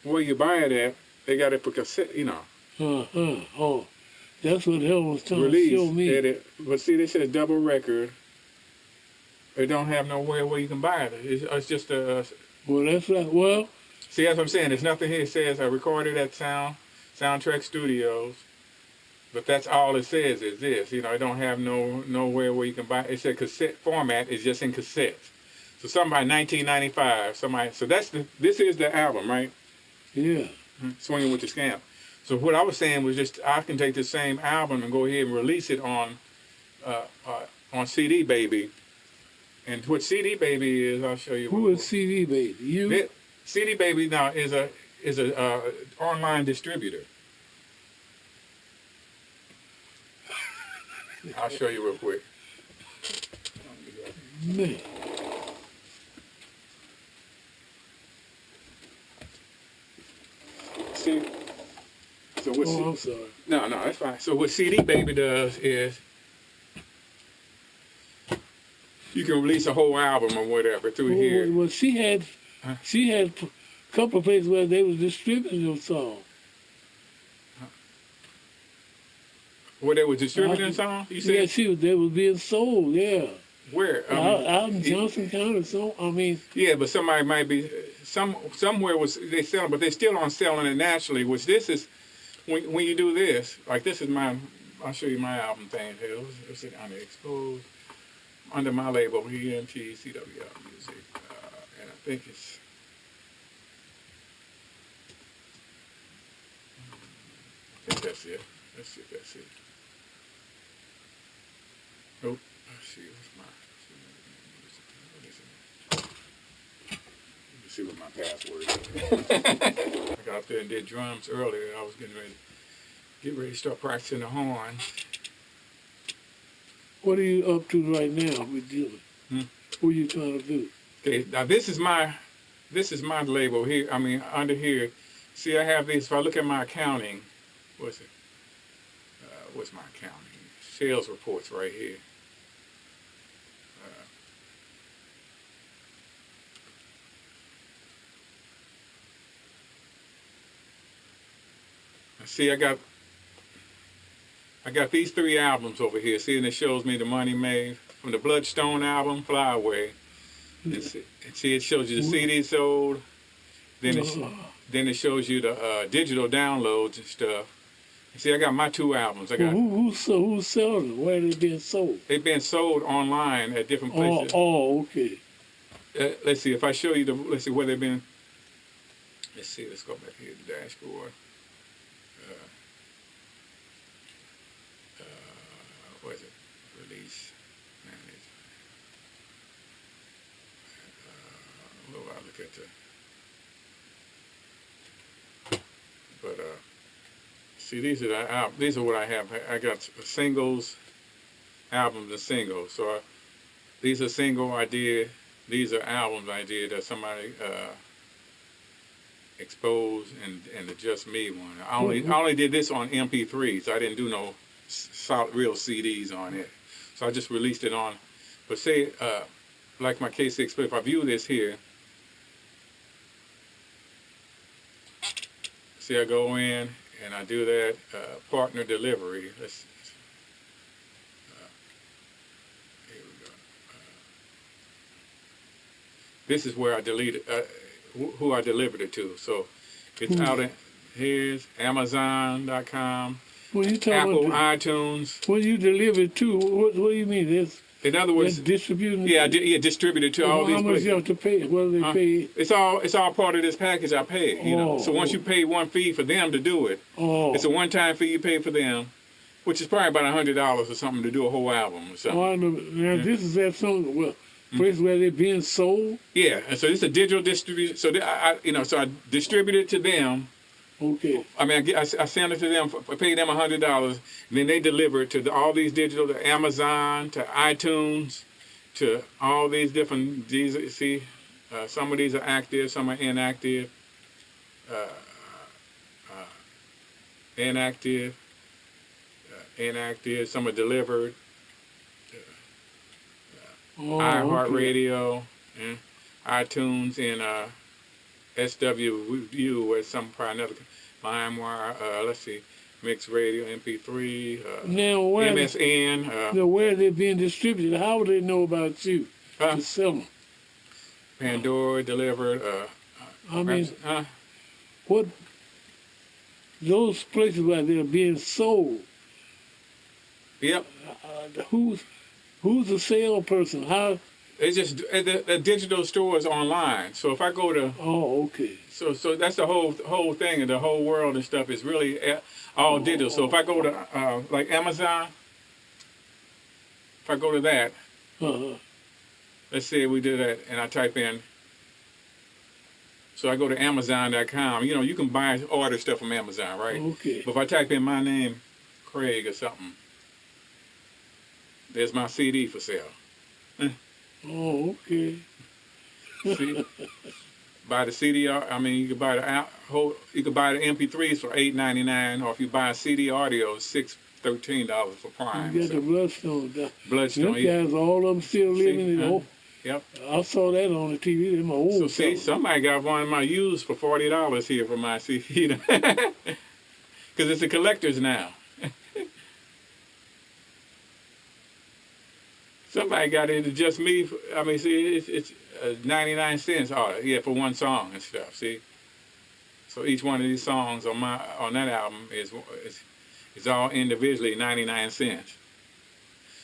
where you buy it at, they got it for cassette, you know. Oh, that's what Hell was trying to show me. But see, this says double record. They don't have nowhere where you can buy it. It's just a. Well, that's right. Well. See, that's what I'm saying. There's nothing here. It says I recorded at Soundtrack Studios. But that's all it says is this. You know, it don't have nowhere where you can buy. It said cassette format is just in cassettes. So something by 1995. So this is the album, right? Yeah. Swinging with the Scamp. So what I was saying was just I can take the same album and go ahead and release it on CD Baby. And what CD Baby is, I'll show you. Who is CD Baby? You? CD Baby now is a online distributor. I'll show you real quick. Man. See? So what? I'm sorry. No, that's fine. So what CD Baby does is you can release a whole album or whatever through here. Well, she had a couple of places where they was distributing those songs. Where they were distributing songs? You Yeah, said? they was being sold. Yeah, Where? out in Johnson County. So I mean, Yeah, but somebody might be somewhere was they selling, but they still aren't selling it nationally. Which this is when you do this, like this is my. I'll show you my album thing here. It's under Exposed under my label ENT CWL Music, and I think it's. I think that's it. Let's see if that's it. Nope. Let's see. What's my? Let me see what my password is. I got up there and did drums earlier. I was getting ready to start practicing the horn. what are you up to right now with Dylan? What are you trying to do? Okay, now this is my label here. I mean, under here. See, I have these. If I look at my accounting, what's it? What's my accounting? Sales reports right here. See, I got these 3 albums over here. See, and it shows me the money made from the Bloodstone album, Fly Away. And see, it shows you the CD sold. Then it shows you the digital downloads and stuff. And see, I got my 2 albums. I got who's selling them? Where are they being sold? they've been sold online at different places. Okay. Let's see if I show you let's see where they've been. Let's see. Let's go back here to the dashboard. What is it? Release, manage. What do I look at But see, these are what I have. I got singles, albums, and singles. So these are single I did. These are albums I did that somebody exposed, and the Just Me one. I only did this on MP3s. I didn't do no solid real CDs on it. So I just released it on. But say, like my K6 split, if I view this here, see, I go in and I do that partner delivery. Here we go. This is where I deleted who I delivered it to. So it's out in here's Amazon.com, Apple, iTunes. When you deliver it to, what do you mean? In other words, distributing. Yeah, distributed to all these places. How much you have to pay? What do they pay? It's all part of this package I paid. You know. So once you pay one fee for them to do it, it's a one-time fee you pay for them, which is probably about $100 or something to do a whole album or something. I know. Now this is that something place where they're being sold. Yeah, and so this is a digital distribution. So so I distribute it to them. Okay. I mean, I send it to them, pay them $100, and then they deliver it to all these digital, to Amazon, to iTunes, to all these different. See, some of these are active, some are inactive. Inactive. Some are delivered. iHeartRadio, iTunes, and SWU, or some probably another, LimeWire, let's see, Mixed Radio, MP3, now, MSN. Now, where they're being distributed, how would they know about you to sell them? Pandora, delivered. I mean, what, those places where they're being sold, Yep. Who's the salesperson? How? It's just the digital stores online. So if I go to okay. So that's the whole thing, and the whole world and stuff is really all digital. So if I go to like Amazon, if I go to that, let's say we do that, and I type in. So I go to Amazon.com. You know, you can order stuff from Amazon, right? Okay. But if I type in my name, Craig or something, there's my CD for sale. Okay. See, buy the CD. I mean, you can buy the MP3s for $8.99, or if you buy a CD audio, $6 $13 for Prime. You got So. the Bloodstone. Bloodstone, Them yeah. guys, all of them still living. Yep. I saw that on the TV. Them So old see, fellas. somebody got one of my used for $40 here for my CD. Because it's a collector's now. Somebody got it. It's just me. I mean, see, it's 99 cents. Oh, yeah, for one song and stuff. See, so each one of these songs on that album is all individually 99 cents.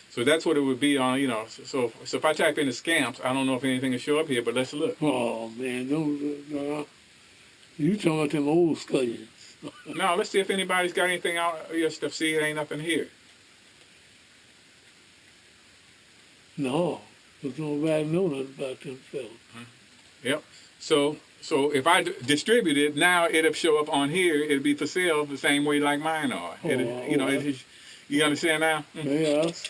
So that's what it would be on. So if I type in the Scamps, I don't know if anything will show up here, but let's look. Oh man, you talking about them old scullions? No, let's see if anybody's got anything out your stuff. See, it ain't nothing here. No, because nobody know nothing about them fellas. Yep. So if I distribute it, now it'll show up on here. It'll be for sale the same way like mine are. You understand now? Yes.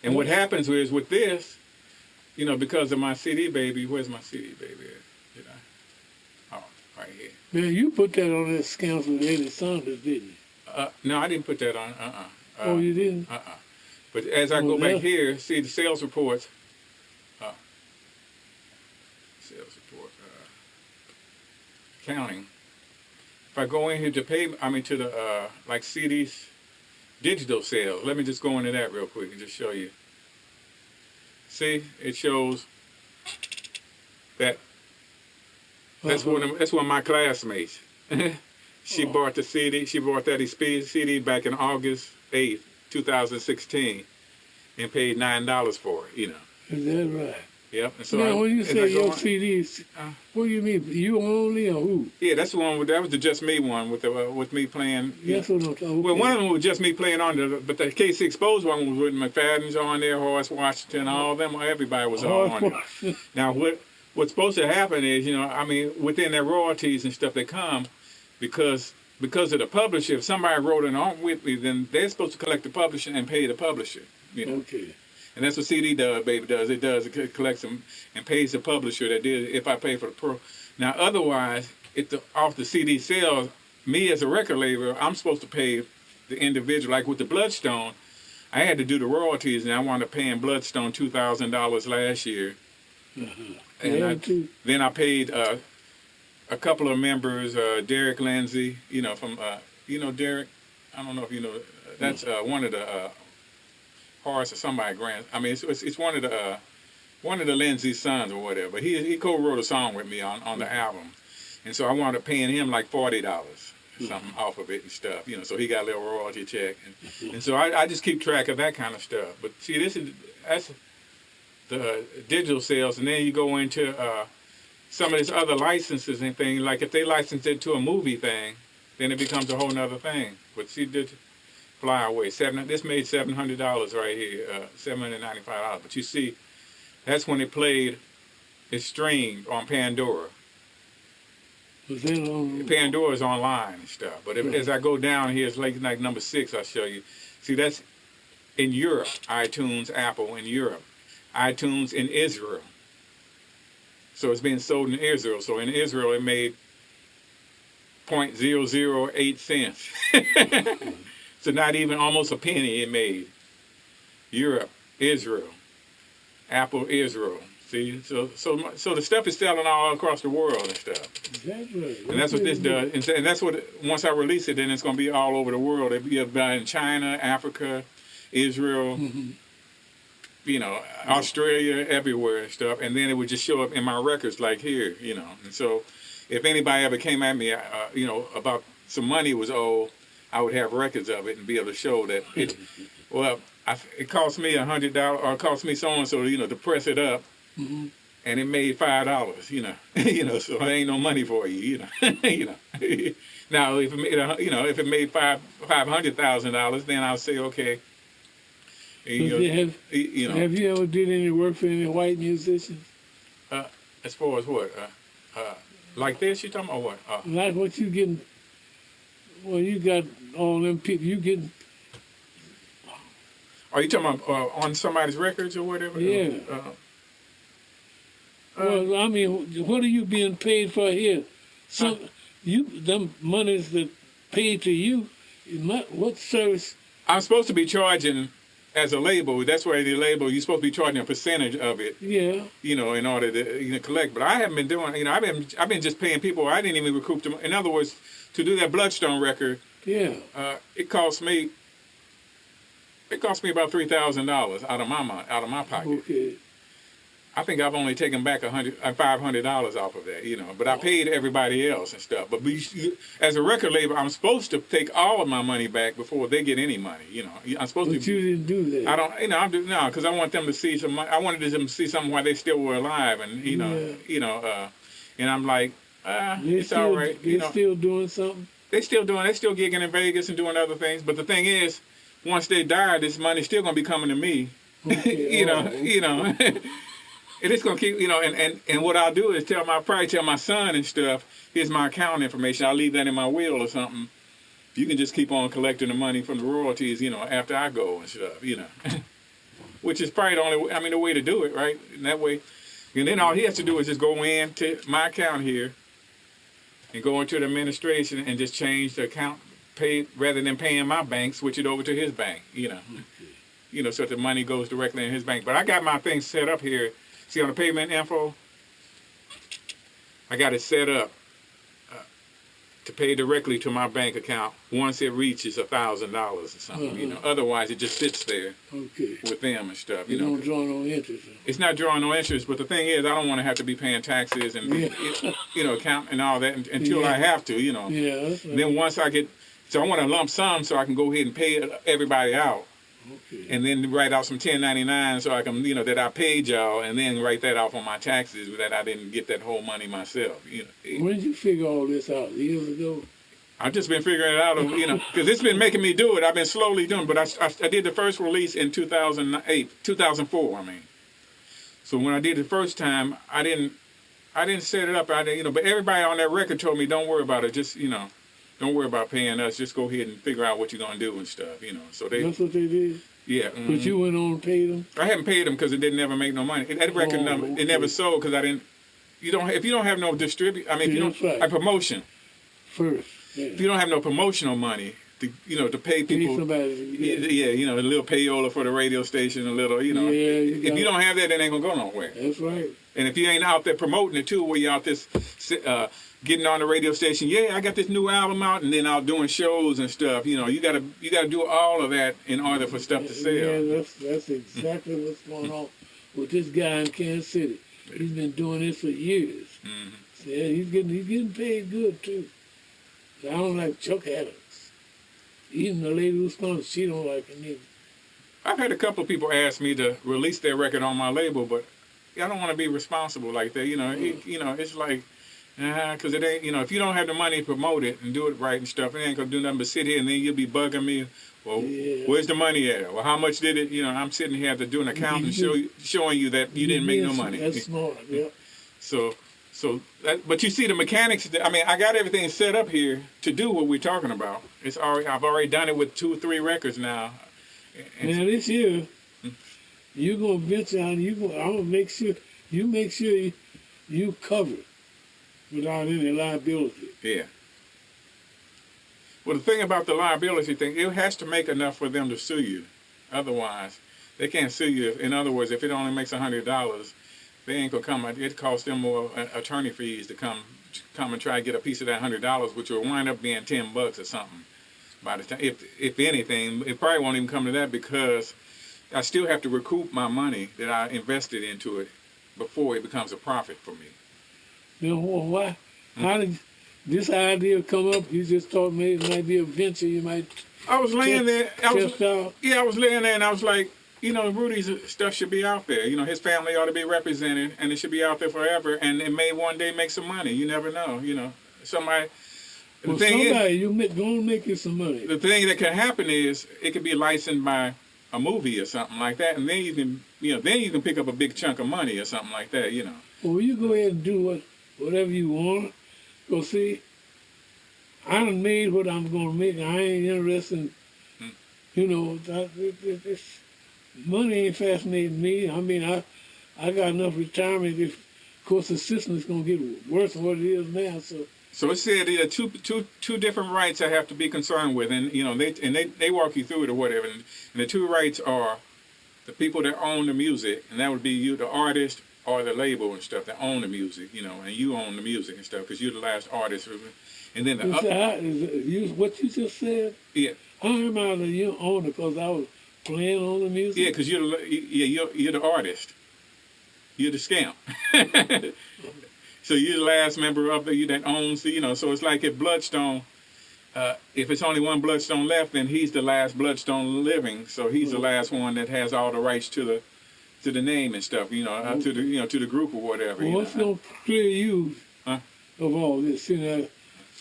And what happens is with this, because of my CD baby, where's my CD baby at? Oh, right here. Man, you put that on that Scamps with Eddie Saunders, didn't you? No, I didn't put that on. Oh, you didn't? But as I go back here, see the sales reports. Sales report. Counting. If I go in here to pay, to the, like CDs, digital sales. Let me just go into that real quick and just show you. See, it shows that that's one of my classmates. She bought the CD. She bought that CD back in August 8th, 2016, and paid $9 for it. Is that right? Yep. And so now, when you say your CDs, what do you mean? You only or who? Yeah, that's the one. That was the Just Me one with me playing. That's what I'm talking about. Well, one of them was just me playing on but the KC Exposed one was with McFadden's on there, Horace Washington, all of them. Everybody was on there. Now, what's supposed to happen is, within their royalties and stuff, they come because of the publisher. If somebody wrote it on with me, then they're supposed to collect the publisher and pay the publisher. Okay. And that's what CD baby does. It collects them and pays the publisher that did it if I pay for the pro. Now, otherwise, off the CD sales, me as a record label, I'm supposed to pay the individual. Like with the Bloodstone, I had to do the royalties, and I wound up paying Bloodstone $2,000 last year. And then I paid a couple of members, Derek Lindsay, from, Derek? I don't know if you know. That's one of the... Horace or somebody it's one of the Lindsay's sons or whatever. But he co-wrote a song with me on the album, and so I wound up paying him like $40 something off of it and stuff. So he got a little royalty check, and so I just keep track of that kind of stuff. But see, that's the digital sales, and then you go into some of these other licenses and things. Like if they license it to a movie thing, then it becomes a whole nother thing. But see, Fly Away. This made $700 right here, $795. But you see, that's when it played, it streamed on Pandora. Was that on? Pandora's online and stuff. But as I go down here, it's like number 6, I'll show you. See, that's in Europe, iTunes, Apple in Europe. iTunes in Israel. So it's being sold in Israel. So in Israel, it made 0.008 cents. So not even almost a penny it made. Europe, Israel, Apple, Israel. See, so the stuff is selling all across the world and stuff. Exactly. And that's what this does. And that's what, once I release it, then it's going to be all over the world. It'll be in China, Africa, Israel, Australia, everywhere and stuff. And then it would just show up in my records like here, And so if anybody ever came at me, about some money was owed, I would have records of it and be able to show that it cost me $100 or it cost me so and so, to press it up, and it made $5, so there ain't no money for you, Now if it made if it made $500,000, then I'll say okay. Have you ever did any work for any white musicians? As far as what? Like this, you talking about what? Like what you getting? Well, you got all them people. You getting? Are you talking about on somebody's records or whatever? Yeah. Well, I mean, what are you being paid for here? Them monies that paid to you. What service I'm supposed to be charging as a label. That's why the label, you're supposed to be charging a percentage of it. Yeah. In order to collect. But I haven't been doing. I've been just paying people. I didn't even recoup them. In other words, to do that Bloodstone record, Yeah. it cost me about $3,000 out of my pocket. Okay. I think I've only taken back $500 off of that, But I paid everybody else and stuff. But as a record label, I'm supposed to take all of my money back before they get any money. I'm supposed But to. you didn't do that. I don't. No, because I want them to see some. I wanted them to see something while they still were alive, and and I'm like, it's all right. They're still doing something. They're still gigging in Vegas and doing other things. But the thing is, once they die, this money's still gonna be coming to me. Okay. And it's gonna keep, and what I'll do is probably tell my son and stuff, here's my account information. I'll leave that in my will or something. You can just keep on collecting the money from the royalties, after I go and stuff, Which is probably the way to do it, right? In that way. And then all he has to do is just go into my account here and go into the administration and just change the account, rather than paying my bank, switch it over to his bank, so that the money goes directly in his bank. But I got my thing set up here. See on the payment info, I got it set up to pay directly to my bank account once it reaches $1,000 or something. Otherwise, it just sits there with them and stuff. You don't draw no interest. It's not drawing no interest, but the thing is, I don't want to have to be paying taxes and account and all that until I have to. Yeah. That's right. Then once I get, so I want a lump sum so I can go ahead and pay everybody out. Okay. And then write out some 1099 so I can, that I paid y'all, and then write that off on my taxes that I didn't get that whole money myself. When did you figure all this out? Years ago? I've just been figuring it out, because it's been making me do it. I've been slowly doing it, but I did the first release in 2004, I mean. So when I did it the first time, I didn't set it up, but everybody on that record told me, don't worry about it, just, don't worry about paying us. Just go ahead and figure out what you're going to do and stuff, So That's what they did? Yeah. Mm-hmm. But you went on and paid them? I haven't paid them because it didn't never make no money. That record it never sold because I didn't. If you don't have no promotion first. Yeah. If you don't have no promotional money to pay people. A little payola for the radio station, a little, if you don't have that, it ain't gonna go nowhere. That's right. And if you ain't out there promoting it too, where you out this getting on the radio station, I got this new album out, and then out doing shows and stuff. You gotta do all of that in order for stuff to sell. Yeah, that's exactly what's going on with this guy in Kansas City. He's been doing this for years. Mm-hmm. So, yeah, he's getting paid good too. I don't like Chuck Adams. Even the lady who's coming, she don't like him either. I've had a couple of people ask me to release their record on my label, but I don't want to be responsible like that. It's like, because it ain't, if you don't have the money to promote it and do it right and stuff, it ain't gonna do nothing but sit here and then you'll be bugging me. Well, where's the money at? Well, how much did it? I'm sitting here to do an account and showing you that you didn't make no money. That's smart, yeah. But you see the mechanics. I got everything set up here to do what we're talking about. I've already done it with 2 or 3 records now. Now this year, you're gonna venture out. I'm gonna make sure you cover it without any liability. Yeah. Well, the thing about the liability thing, it has to make enough for them to sue you. Otherwise, they can't sue you. In other words, if it only makes $100, they ain't gonna come. It costs them more attorney fees to come and try to get a piece of that $100, which will wind up being $10 or something. By the time, if anything, it probably won't even come to that because I still have to recoup my money that I invested into it before it becomes a profit for me. Why? How did this idea come up? You just thought maybe it might be a venture you might. I was laying there. I was laying there, and I was like, Rudy's stuff should be out there. His family ought to be represented, and it should be out there forever. And it may one day make some money. You never know. Somebody. You're gonna make you some money. The thing that can happen is it could be licensed by a movie or something like that, and then you can pick up a big chunk of money or something like that. Well, you go ahead and do whatever you want. Go see. I done made what I'm gonna make. I ain't interested in, this money ain't fascinating me. I got enough retirement. Of course, the system is gonna get worse than what it is now. So it said there are two different rights I have to be concerned with, and they walk you through it or whatever. And the two rights are the people that own the music, and that would be you, the artist, or the label and stuff that own the music, and you own the music and stuff because you're the last artist. And then what you just said? Yeah. How am I the owner? Because I was playing on the music. Yeah, because you're the artist. You're the scamp. So you're the last member of you that owns the, so it's like if Bloodstone, if it's only one Bloodstone left, then he's the last Bloodstone living. So he's the last one that has all the rights to the name and stuff, to the group or whatever. Well, what's going to clear you of all this?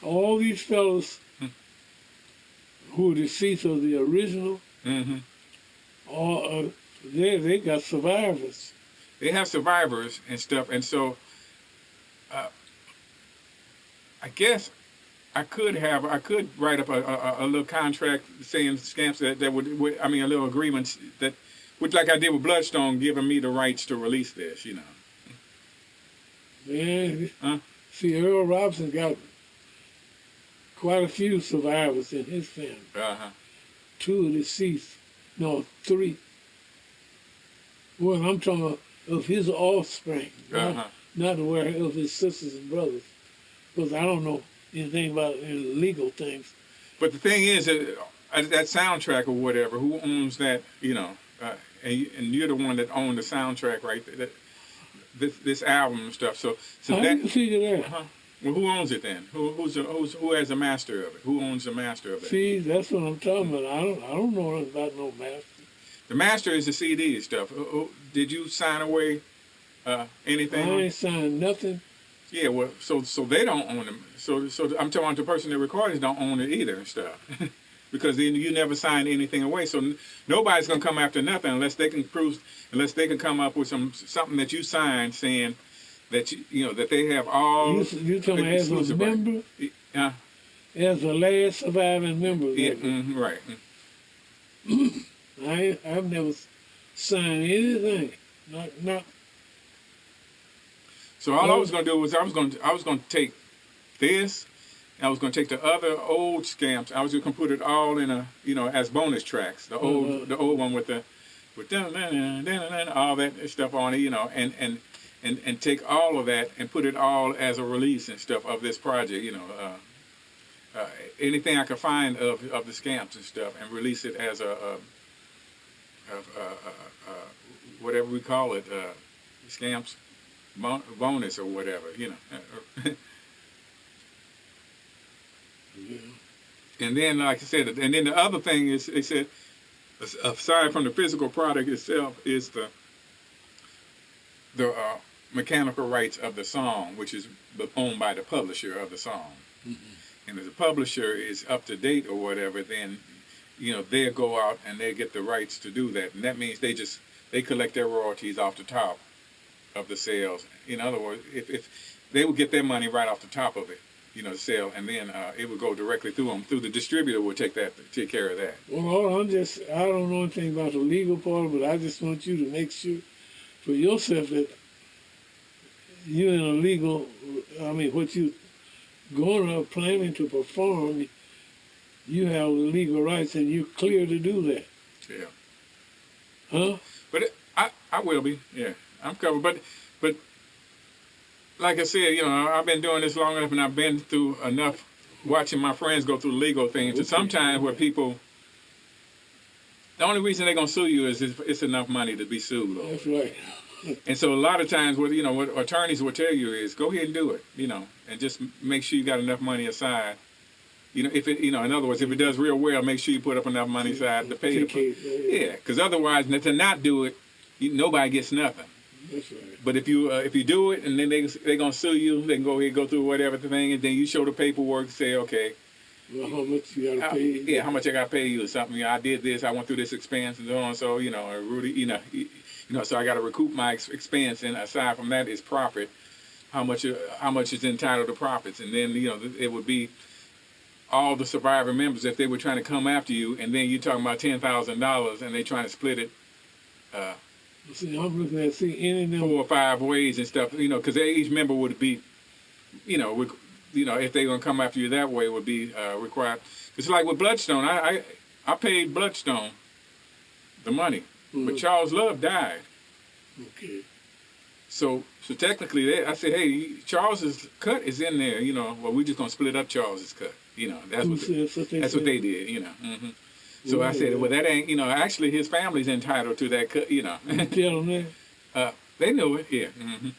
All these fellas who are deceased of the original, they got survivors. They have survivors and stuff, and so I guess I could write up a little contract saying Scamps that would a little agreement that would, like I did with Bloodstone, giving me the rights to release this, Yeah. See, Earl Robson got quite a few survivors in his family. 2 are deceased. No, 3. Well, I'm talking about of his offspring, not aware of his sisters and brothers, because I don't know anything about any legal things. But the thing is, that soundtrack or whatever, who owns that, and you're the one that owned the soundtrack, right? This album and stuff. So how that, do you figure that? Well, who owns it then? Who has the master of it? Who owns the master of it? See, that's what I'm talking about. I don't know nothing about no master. The master is the CD and stuff. Did you sign away anything? I ain't signed nothing. Yeah, well, so they don't own them. So I'm talking about the person that recorded don't own it either and stuff. Because then you never signed anything away. So nobody's gonna come after nothing unless they can come up with something that you signed saying that that they have all. You talking as a member? Yeah. As the last surviving member. Yeah. Right. I've never signed anything. Not. So all I was gonna do was I was gonna take this. I was going to take the other old Scamps. I was just going to put it all in as bonus tracks. The old one with all that stuff on it, and take all of that and put it all as a release and stuff of this project. Anything I could find of the Scamps and stuff, and release it as a whatever we call it, Scamps bonus or whatever. Yeah. And then, like I said, and then the other thing is, they said, aside from the physical product itself, is the mechanical rights of the song, which is owned by the publisher of the song. And if the publisher is up to date or whatever, then they'll go out and they get the rights to do that, and that means they collect their royalties off the top of the sales. In other words, if they would get their money right off the top of it. The sale, and then it would go directly through them. Through the distributor would take care of that. Well, I don't know anything about the legal part, but I just want you to make sure for yourself that you're in a legal. What you going up planning to perform, you have the legal rights, and you're clear to do that. Yeah. Huh? But I will be. Yeah, I'm covered. But. Like I said, I've been doing this long enough, and I've been through enough watching my friends go through legal things. And sometimes where people, the only reason they're gonna sue you is it's enough money to be sued over. That's right. And so a lot of times, what attorneys will tell you is, go ahead and do it, and just make sure you got enough money aside. If it, in other words, if it does real well, make sure you put up enough money aside to pay the. Because otherwise, to not do it, nobody gets nothing. That's right. But if you do it and then they're gonna sue you, they can go ahead and go through whatever the thing, and then you show the paperwork, say, okay, well, how much you gotta pay? Yeah, how much I gotta pay you or something. I did this, I went through this expense and so on. So Rudy, so I gotta recoup my expense, and aside from that is profit. How much is entitled to profits, and then it would be all the survivor members if they were trying to come after you, and then you're talking about $10,000, and they trying to split it. See, I'm looking at any of them 4 or 5 ways and stuff, because each member would be, if they're gonna come after you that way, would be required. It's like with Bloodstone. I paid Bloodstone the money, but Charles Love died. Okay. So technically, I said, hey, Charles's cut is in there. Well, we're just gonna split up Charles's cut. That's what they did. So I said, well, that ain't. Actually, his family's entitled to that cut. You tell them that. They knew it. Yeah.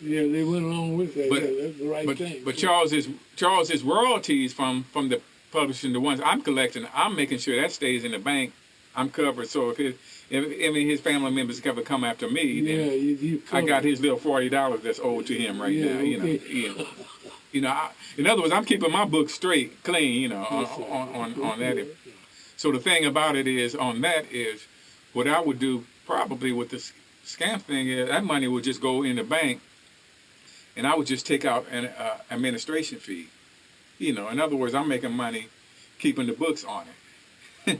Yeah, they went along with that. That's the right thing. But Charles's royalties from the publishing, the ones I'm collecting, I'm making sure that stays in the bank. I'm covered. So if his family members ever come after me, then I got his little $40 that's owed to him right now. In other words, I'm keeping my book straight, clean. On that. So the thing about it is, on that is, what I would do probably with the scam thing is that money would just go in the bank, and I would just take out an administration fee. In other words, I'm making money keeping the books on it.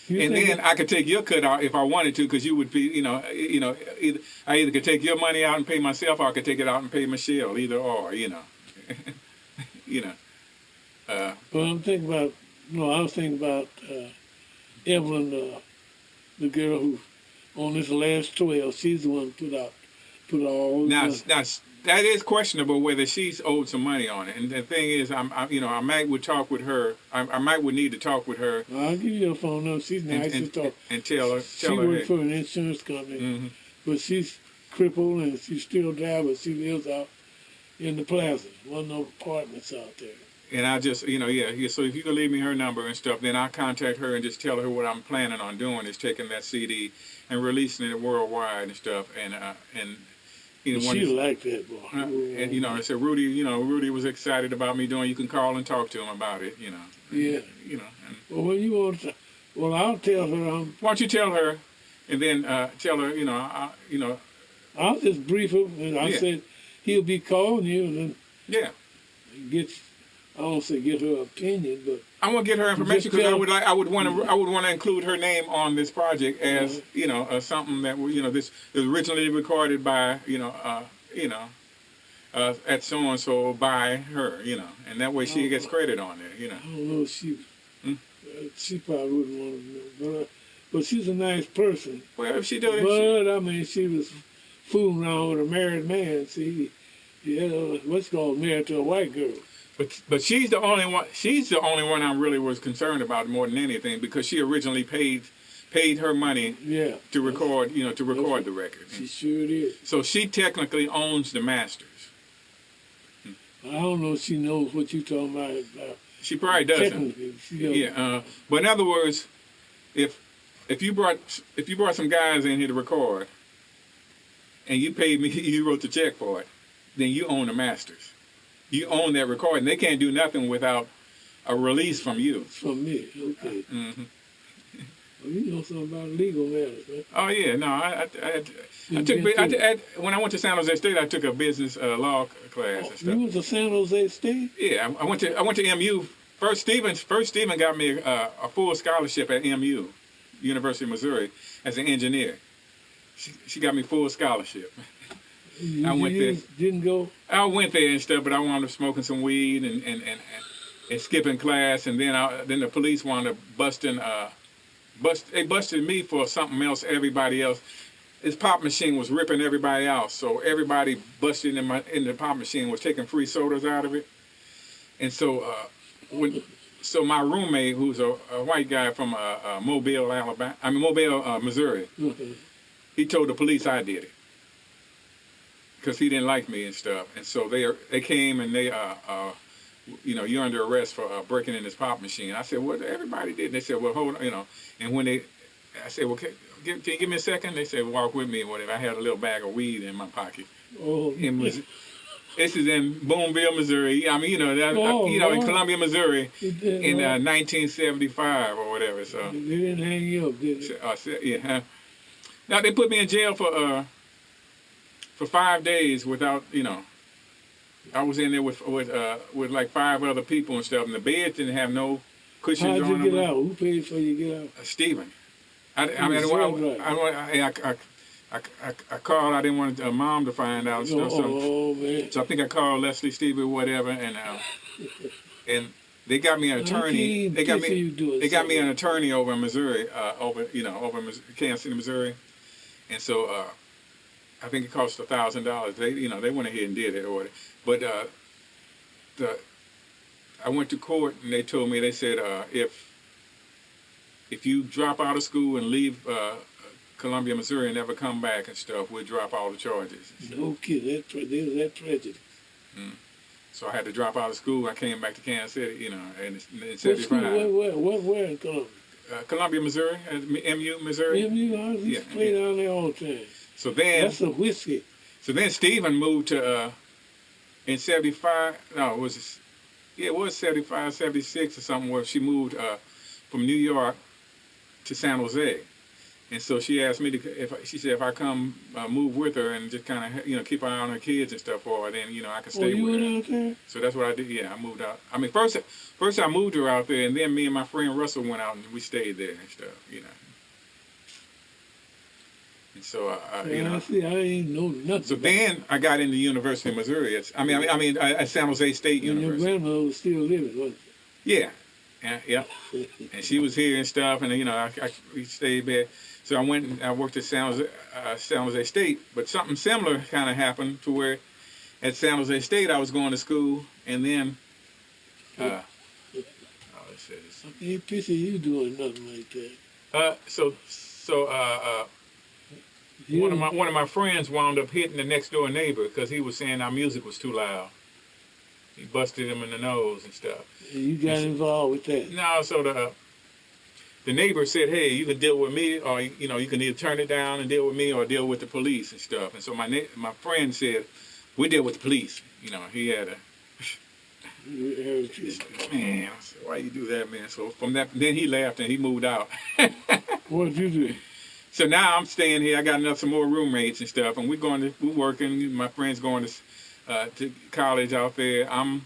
And then I could take your cut out if I wanted to, because you would be, I either could take your money out and pay myself, or I could take it out and pay Michelle, either or, Well, I'm thinking about, I was thinking about Evelyn, the girl who on this last 12, she's the one put all. Now that is questionable whether she's owed some money on it. And the thing is, I might would talk with her. I might would need to talk with her. I'll give you her phone number. She's nice to talk. And tell her. She works for an insurance company, but she's crippled and she still drives, but she lives out in the plaza, one of those apartments out there. And I just, so if you can leave me her number and stuff, then I'll contact her and just tell her what I'm planning on doing is taking that CD and releasing it worldwide and stuff. And she liked that, boy. And I said, Rudy was excited about me doing. You can call and talk to him about it. Yeah. Well, when you want to, I'll tell her. Why don't you tell her, and then tell her, I'll just brief him, and I said he'll be calling you, and then I don't say get her opinion, but I want to get her information because I would want to include her name on this project as something that this is originally recorded by at so and so by her, and that way she gets credit on there, I don't know if she probably wouldn't want to know, but she's a nice person. Well, if she does, she was fooling around with a married man. See, what's called married to a white girl. But she's the only one. She's the only one I really was concerned about more than anything, because she originally paid her money to record the record. She sure did. So she technically owns the masters. I don't know if she knows what you're talking about. She probably doesn't. But in other words, if you brought some guys in here to record, and you paid me, you wrote the check for it, then you own the masters. You own that recording. They can't do nothing without a release from you. From me, okay. Well, you know something about legal matters, man. Oh yeah, no, when I went to San Jose State, I took a business law class and stuff. You went to San Jose State? Yeah, I went to MU. First Stephen got me a full scholarship at MU, University of Missouri, as an engineer. She got me full scholarship. I went there. Didn't go? I went there and stuff, but I wound up smoking some weed and skipping class, and then the police wound up busting. They busted me for something else. Everybody else, his pop machine was ripping everybody else, so everybody busted in the pop machine was taking free sodas out of it, and so my roommate, who's a white guy from Mobile, Missouri, he told the police I did it, because he didn't like me and stuff. And so they came and they, you're under arrest for breaking in this pop machine. I said, well, everybody did. And they said, well, hold on, And when I said, well, can you give me a second? They said, walk with me or whatever. I had a little bag of weed in my pocket. Oh, this is in Boonville, Missouri. I mean, in Columbia, Missouri, in 1975 or whatever. So they didn't hang you up, did they? I said, yeah. Now they put me in jail for 5 days without, I was in there with like 5 other people and stuff, and the beds didn't have no cushions on them. How'd you get out? Who paid for you to get out? Stephen. I called. I didn't want mom to find out. Oh, man. So I think I called Leslie, Stevie, whatever, and and they got me an attorney. They got me an attorney over in Missouri, over in Kansas City, Missouri, and so I think it cost $1,000. They went ahead and did it, but I went to court and they told me, they said if you drop out of school and leave Columbia, Missouri, and never come back and stuff, we'll drop all the charges. No kidding, that tragedy. So I had to drop out of school. I came back to Kansas City, and in 75. Where in Columbia? Columbia, Missouri, MU, Missouri. MU, I used to play down there all the time. So then, that's a whiskey. So then Stephen moved to, in 75, no, it was 75, 76 or something, where she moved from New York to San Jose. And so she asked me she said if I come move with her and just kind of keep an eye on her kids and stuff for her, then I can stay with her. You went out there? So that's what I did. Yeah, I moved out. I mean, first I moved her out there, and then me and my friend Russell went out and we stayed there and stuff. And so I see. I ain't know nothing. So then I got into University of Missouri. At San Jose State University. And your grandmother was still living, wasn't she? Yeah. And she was here and stuff, and we stayed there. So I went and I worked at San Jose State, but something similar kind of happened to where at San Jose State I was going to school, and then I can't picture you doing nothing like that. One of my friends wound up hitting the next door neighbor because he was saying our music was too loud. He busted him in the nose and stuff. You got involved with that? No, so the neighbor said, hey, you can deal with me, or you can either turn it down and deal with me or deal with the police and stuff. And so my friend said, we deal with the police. He had a man. I said, why you do that, man? So from that, then he left and he moved out. What did you do? So now I'm staying here. I got some more roommates and stuff, and we're working. My friend's going to college out there. I'm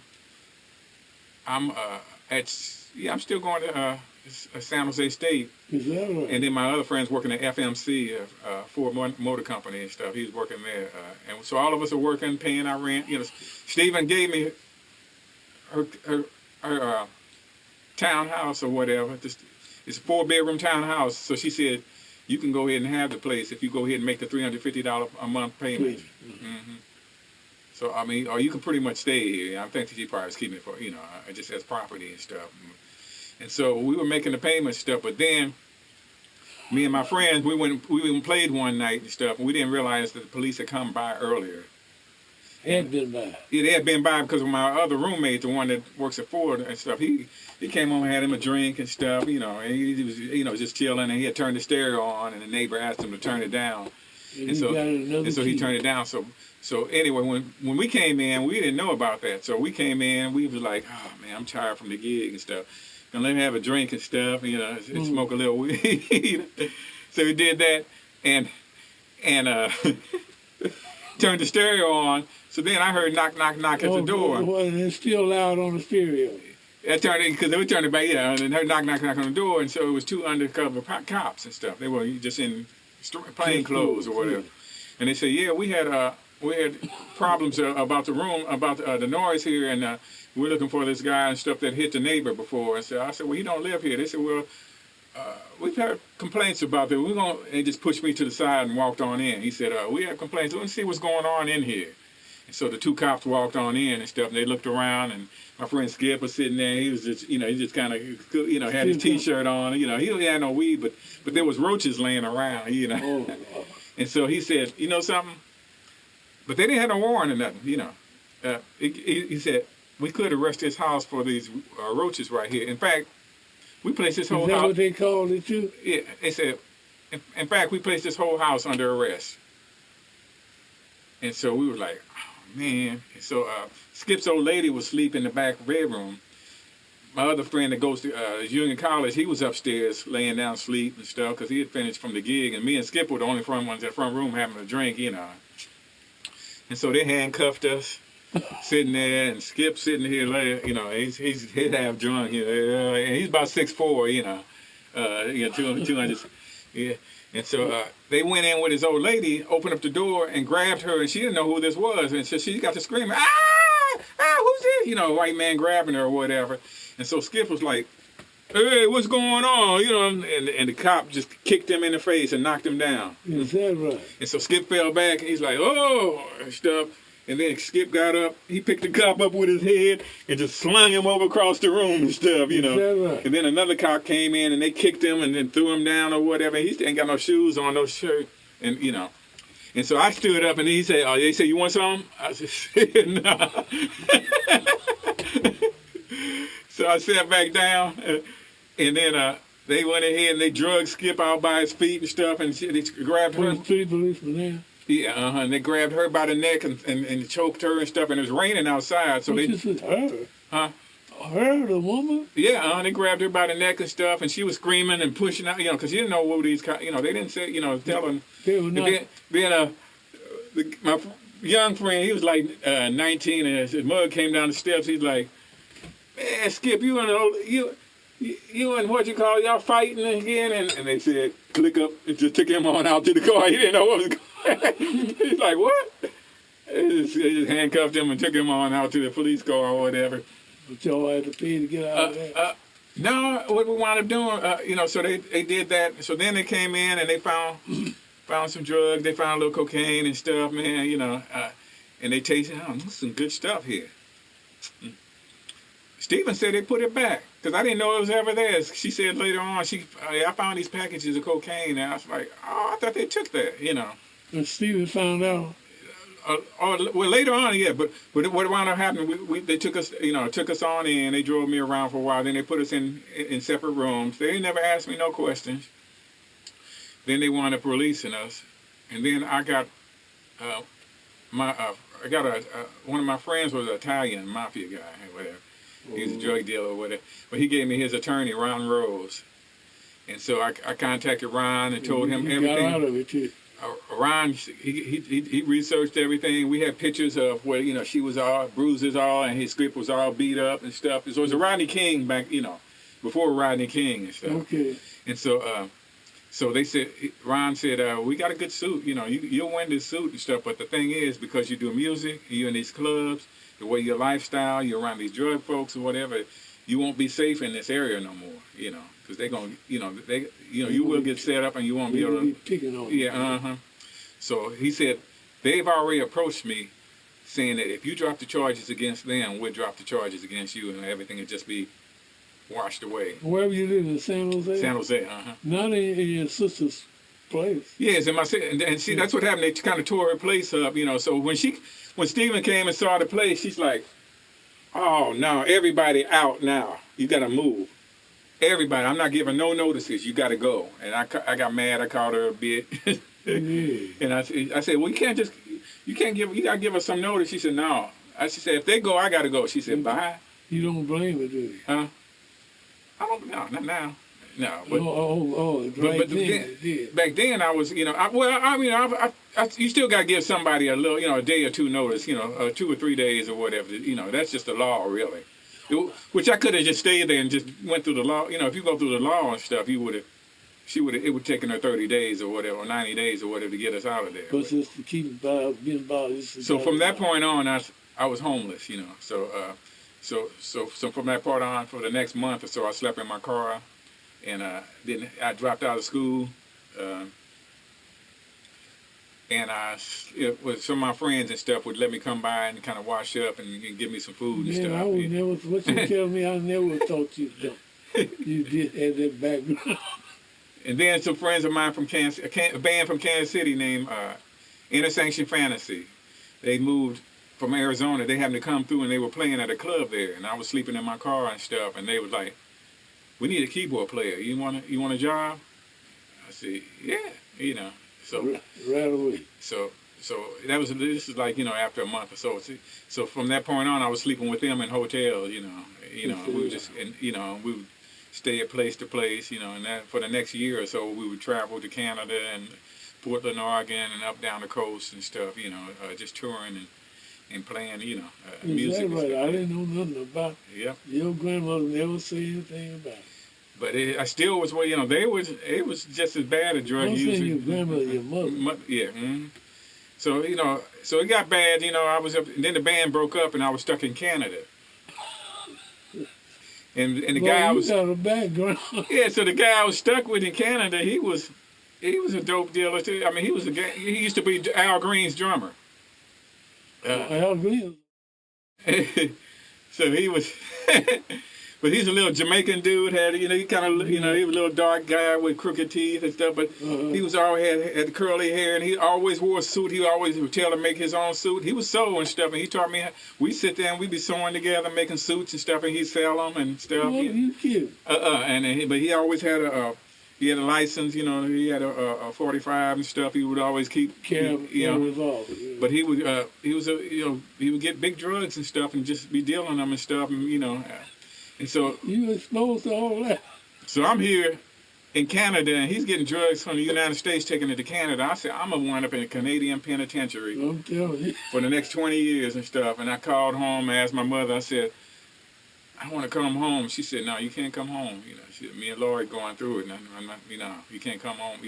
still going to San Jose State. Is that right? And then my other friend's working at FMC, Ford Motor Company and stuff. He's working there, and so all of us are working, paying our rent. Stephen gave me her townhouse or whatever. It's a 4-bedroom townhouse. So she said, you can go ahead and have the place if you go ahead and make the $350 a month payment. Mm-hmm. So, I mean, or you can pretty much stay here. I think she probably was keeping it for, just as property and stuff. And so we were making the payments and stuff, but then me and my friends, we went and played one night and stuff, and we didn't realize that the police had come by earlier. Had been by. Yeah, they had been by because of my other roommate, the one that works at Ford and stuff. He came home and had him a drink and stuff, and he was, just chilling, and he had turned the stereo on, and the neighbor asked him to turn it down. And so he turned it down. So anyway, when we came in, we didn't know about that. So we came in, we was like, oh man, I'm tired from the gig and stuff. And let me have a drink and stuff, and smoke a little weed. So we did that, and turned the stereo on. So then I heard knock, knock, knock at the door. And it's still loud on the stereo. I turned it, because they would turn it back, and heard knock, knock, knock on the door, and so it was 2 undercover cops and stuff. They were just in plain clothes or whatever. And they said, yeah, we had problems about the room, about the noise here, and we're looking for this guy and stuff that hit the neighbor before. And so I said, well, he don't live here. They said, well, we've had complaints about that. They just pushed me to the side and walked on in. He said, we have complaints. Let's see what's going on in here. And so the 2 cops walked on in and stuff, and they looked around, and my friend Skip was sitting there. He was just, he just kind of, had his T-shirt on. He had no weed, but there was roaches laying around, And so he said, something? But they didn't have no warrant or nothing, He said, we could arrest this house for these roaches right here. In fact, we placed this whole house. Is that what they called it too? Yeah, they said, in fact, we placed this whole house under arrest. And so we were like, oh, man. And so Skip's old lady was asleep in the back bedroom. My other friend that goes to Union College, he was upstairs laying down asleep and stuff because he had finished from the gig. And me and Skip were the only ones in the front room having a drink, And so they handcuffed us, sitting there, and Skip sitting here, he's half drunk, and he's about 6'4", 200, yeah. And so they went in with his old lady, opened up the door, and grabbed her, and she didn't know who this was, and so she got to screaming, ah, who's this? You know, a white man grabbing her or whatever. And so Skip was like, hey, what's going on? You know, and the cop just kicked him in the face and knocked him down. Is that right? And so Skip fell back, and he's like, oh, and stuff. And then Skip got up. He picked the cop up with his head and just slung him over across the room and stuff, you know. Is that right? And then another cop came in, and they kicked him and then threw him down or whatever. He ain't got no shoes on, no shirt, and, you know. And so I stood up, and he said, oh, they said, you want some? I said, no. So I sat back down, and then they went ahead and they drugged Skip out by his feet and stuff, and they grabbed her. Was 3 policemen there? Yeah, and they grabbed her by the neck and choked her and stuff, and it was raining outside, so What they... you said, her? Huh? Her, the woman? Yeah, they grabbed her by the neck and stuff, and she was screaming and pushing out, you know, because you didn't know what these, you know, they didn't say, you know, tell them. They were not... My young friend, he was like 19, and his mother came down the steps. He's like, man, Skip, you and what you call, y'all fighting again? And they said, click up, and just took him on out to the car. He didn't know what was going on. He's like, what? They just handcuffed him and took him on out to the police car or whatever. But y'all had to pay to get out of that? No, what we wound up doing, you know, so they did that. So then they came in and they found some drugs. They found a little cocaine and stuff, man, you know. And they tasted, oh, there's some good stuff here. Stephen said they put it back because I didn't know it was ever there. She said later on, I found these packages of cocaine, and I was like, oh, I thought they took that, you know. And Stephen found out? Well, later on, yeah, but what wound up happening, they took us, you know, took us on in. They drove me around for a while. Then they put us in separate rooms. They never asked me no questions. Then they wound up releasing us, and then I got one of my friends was an Italian mafia guy, whatever. He was a drug dealer or whatever. But he gave me his attorney, Ron Rose. And so I contacted Ron and told him everything. Got out of it, too. Ron, he researched everything. We had pictures of where, you know, she was all bruises and his script was all beat up and stuff. So it was a Rodney King back, you know, before Rodney King and stuff. Okay. And so they said, Ron said, we got a good suit, you know, you'll win this suit and stuff. But the thing is, because you do music, you're in these clubs, the way your lifestyle, you're around these drug folks or whatever, you won't be safe in this area no more, you know. Because they're going to, you will get set up and you won't be able to. Picking on yeah, So he said, they've already approached me saying that if you drop the charges against them, we'll drop the charges against you and everything will just be washed away. Wherever you live in San Jose? San Jose, Not in your sister's place. Yes, and see, that's what happened. They kind of tore her place up, you know. So when Stephen came and saw the place, she's like, oh, no, everybody out now. You got to move. Everybody, I'm not giving no notices. You got to go. And I got mad. I called her a bit. And I said, well, you got to give us some notice. She said, no. She said, if they go, I got to go. She said, bye. You don't blame her, do you? Huh? I don't, no, not now. No. But, but then, back then I was, you know, you still got to give somebody a little, you know, a day or two notice, you know, 2 or 3 days or whatever. You know, that's just the law, really. Which I could have just stayed there and just went through the law. You know, if you go through the law and stuff, it would have taken her 30 days or whatever, or 90 days or whatever to get us out of there. But just to keep being bothered. So from that point on, I was homeless, you know. So from that point on, for the next month or so, I slept in my car, and then I dropped out of school. And it was some of my friends and stuff would let me come by and kind of wash up and give me some food and stuff. I would never, what you tell me, I never thought you did have that background. And then some friends of mine from Kansas, a band from Kansas City named Intersanction Fantasy. They moved from Arizona. They happened to come through and they were playing at a club there. And I was sleeping in my car and stuff. And they was like, we need a keyboard player. You want a job? I said, yeah, you know. So right away. So this is like, you know, after a month or so. So from that point on, I was sleeping with them in hotels, you know, we would just, and, you know, we would stay at place to place, you know, and that for the next year or so, we would travel to Canada and Portland, Oregon, and up down the coast and stuff, you know, just touring and playing, you know, music. Is that right? I didn't know nothing about it. Yep. Your grandmother never said anything about it. But I still was, well, you know, it was just as bad as drug I'm using. saying your grandmother, your mother. Yeah. Mm-hmm. So so it got bad. I was up, and then the band broke up, and I was stuck in Canada. And the guy I was got a background. yeah. So the guy I was stuck with in Canada, he was a dope dealer too. I mean, he was a guy. He used to be Al Green's drummer. Al Green. So he was, but he's a little Jamaican dude. He kind of, he was a little dark guy with crooked teeth and stuff. But he was always had curly hair, and he always wore a suit. He always would tell him make his own suit. He was sewing and stuff, and he taught me. We sit there and we'd be sewing together, making suits and stuff, and he'd sell them and stuff. Oh, you cute. But he always had he had a license. He had a 45 and stuff. He would always keep revolver. Yeah. But he would get big drugs and stuff and just be dealing them and stuff, and so you exposed to all that. So I'm here in Canada, and he's getting drugs from the United States, taking it to Canada. I said, I'm gonna wind up in a Canadian penitentiary I'm telling you. for the next 20 years and stuff. And I called home, asked my mother. I said, I want to come home. She said, no, you can't come home. She said, me and Lloyd going through it, and I'm not, you can't come home.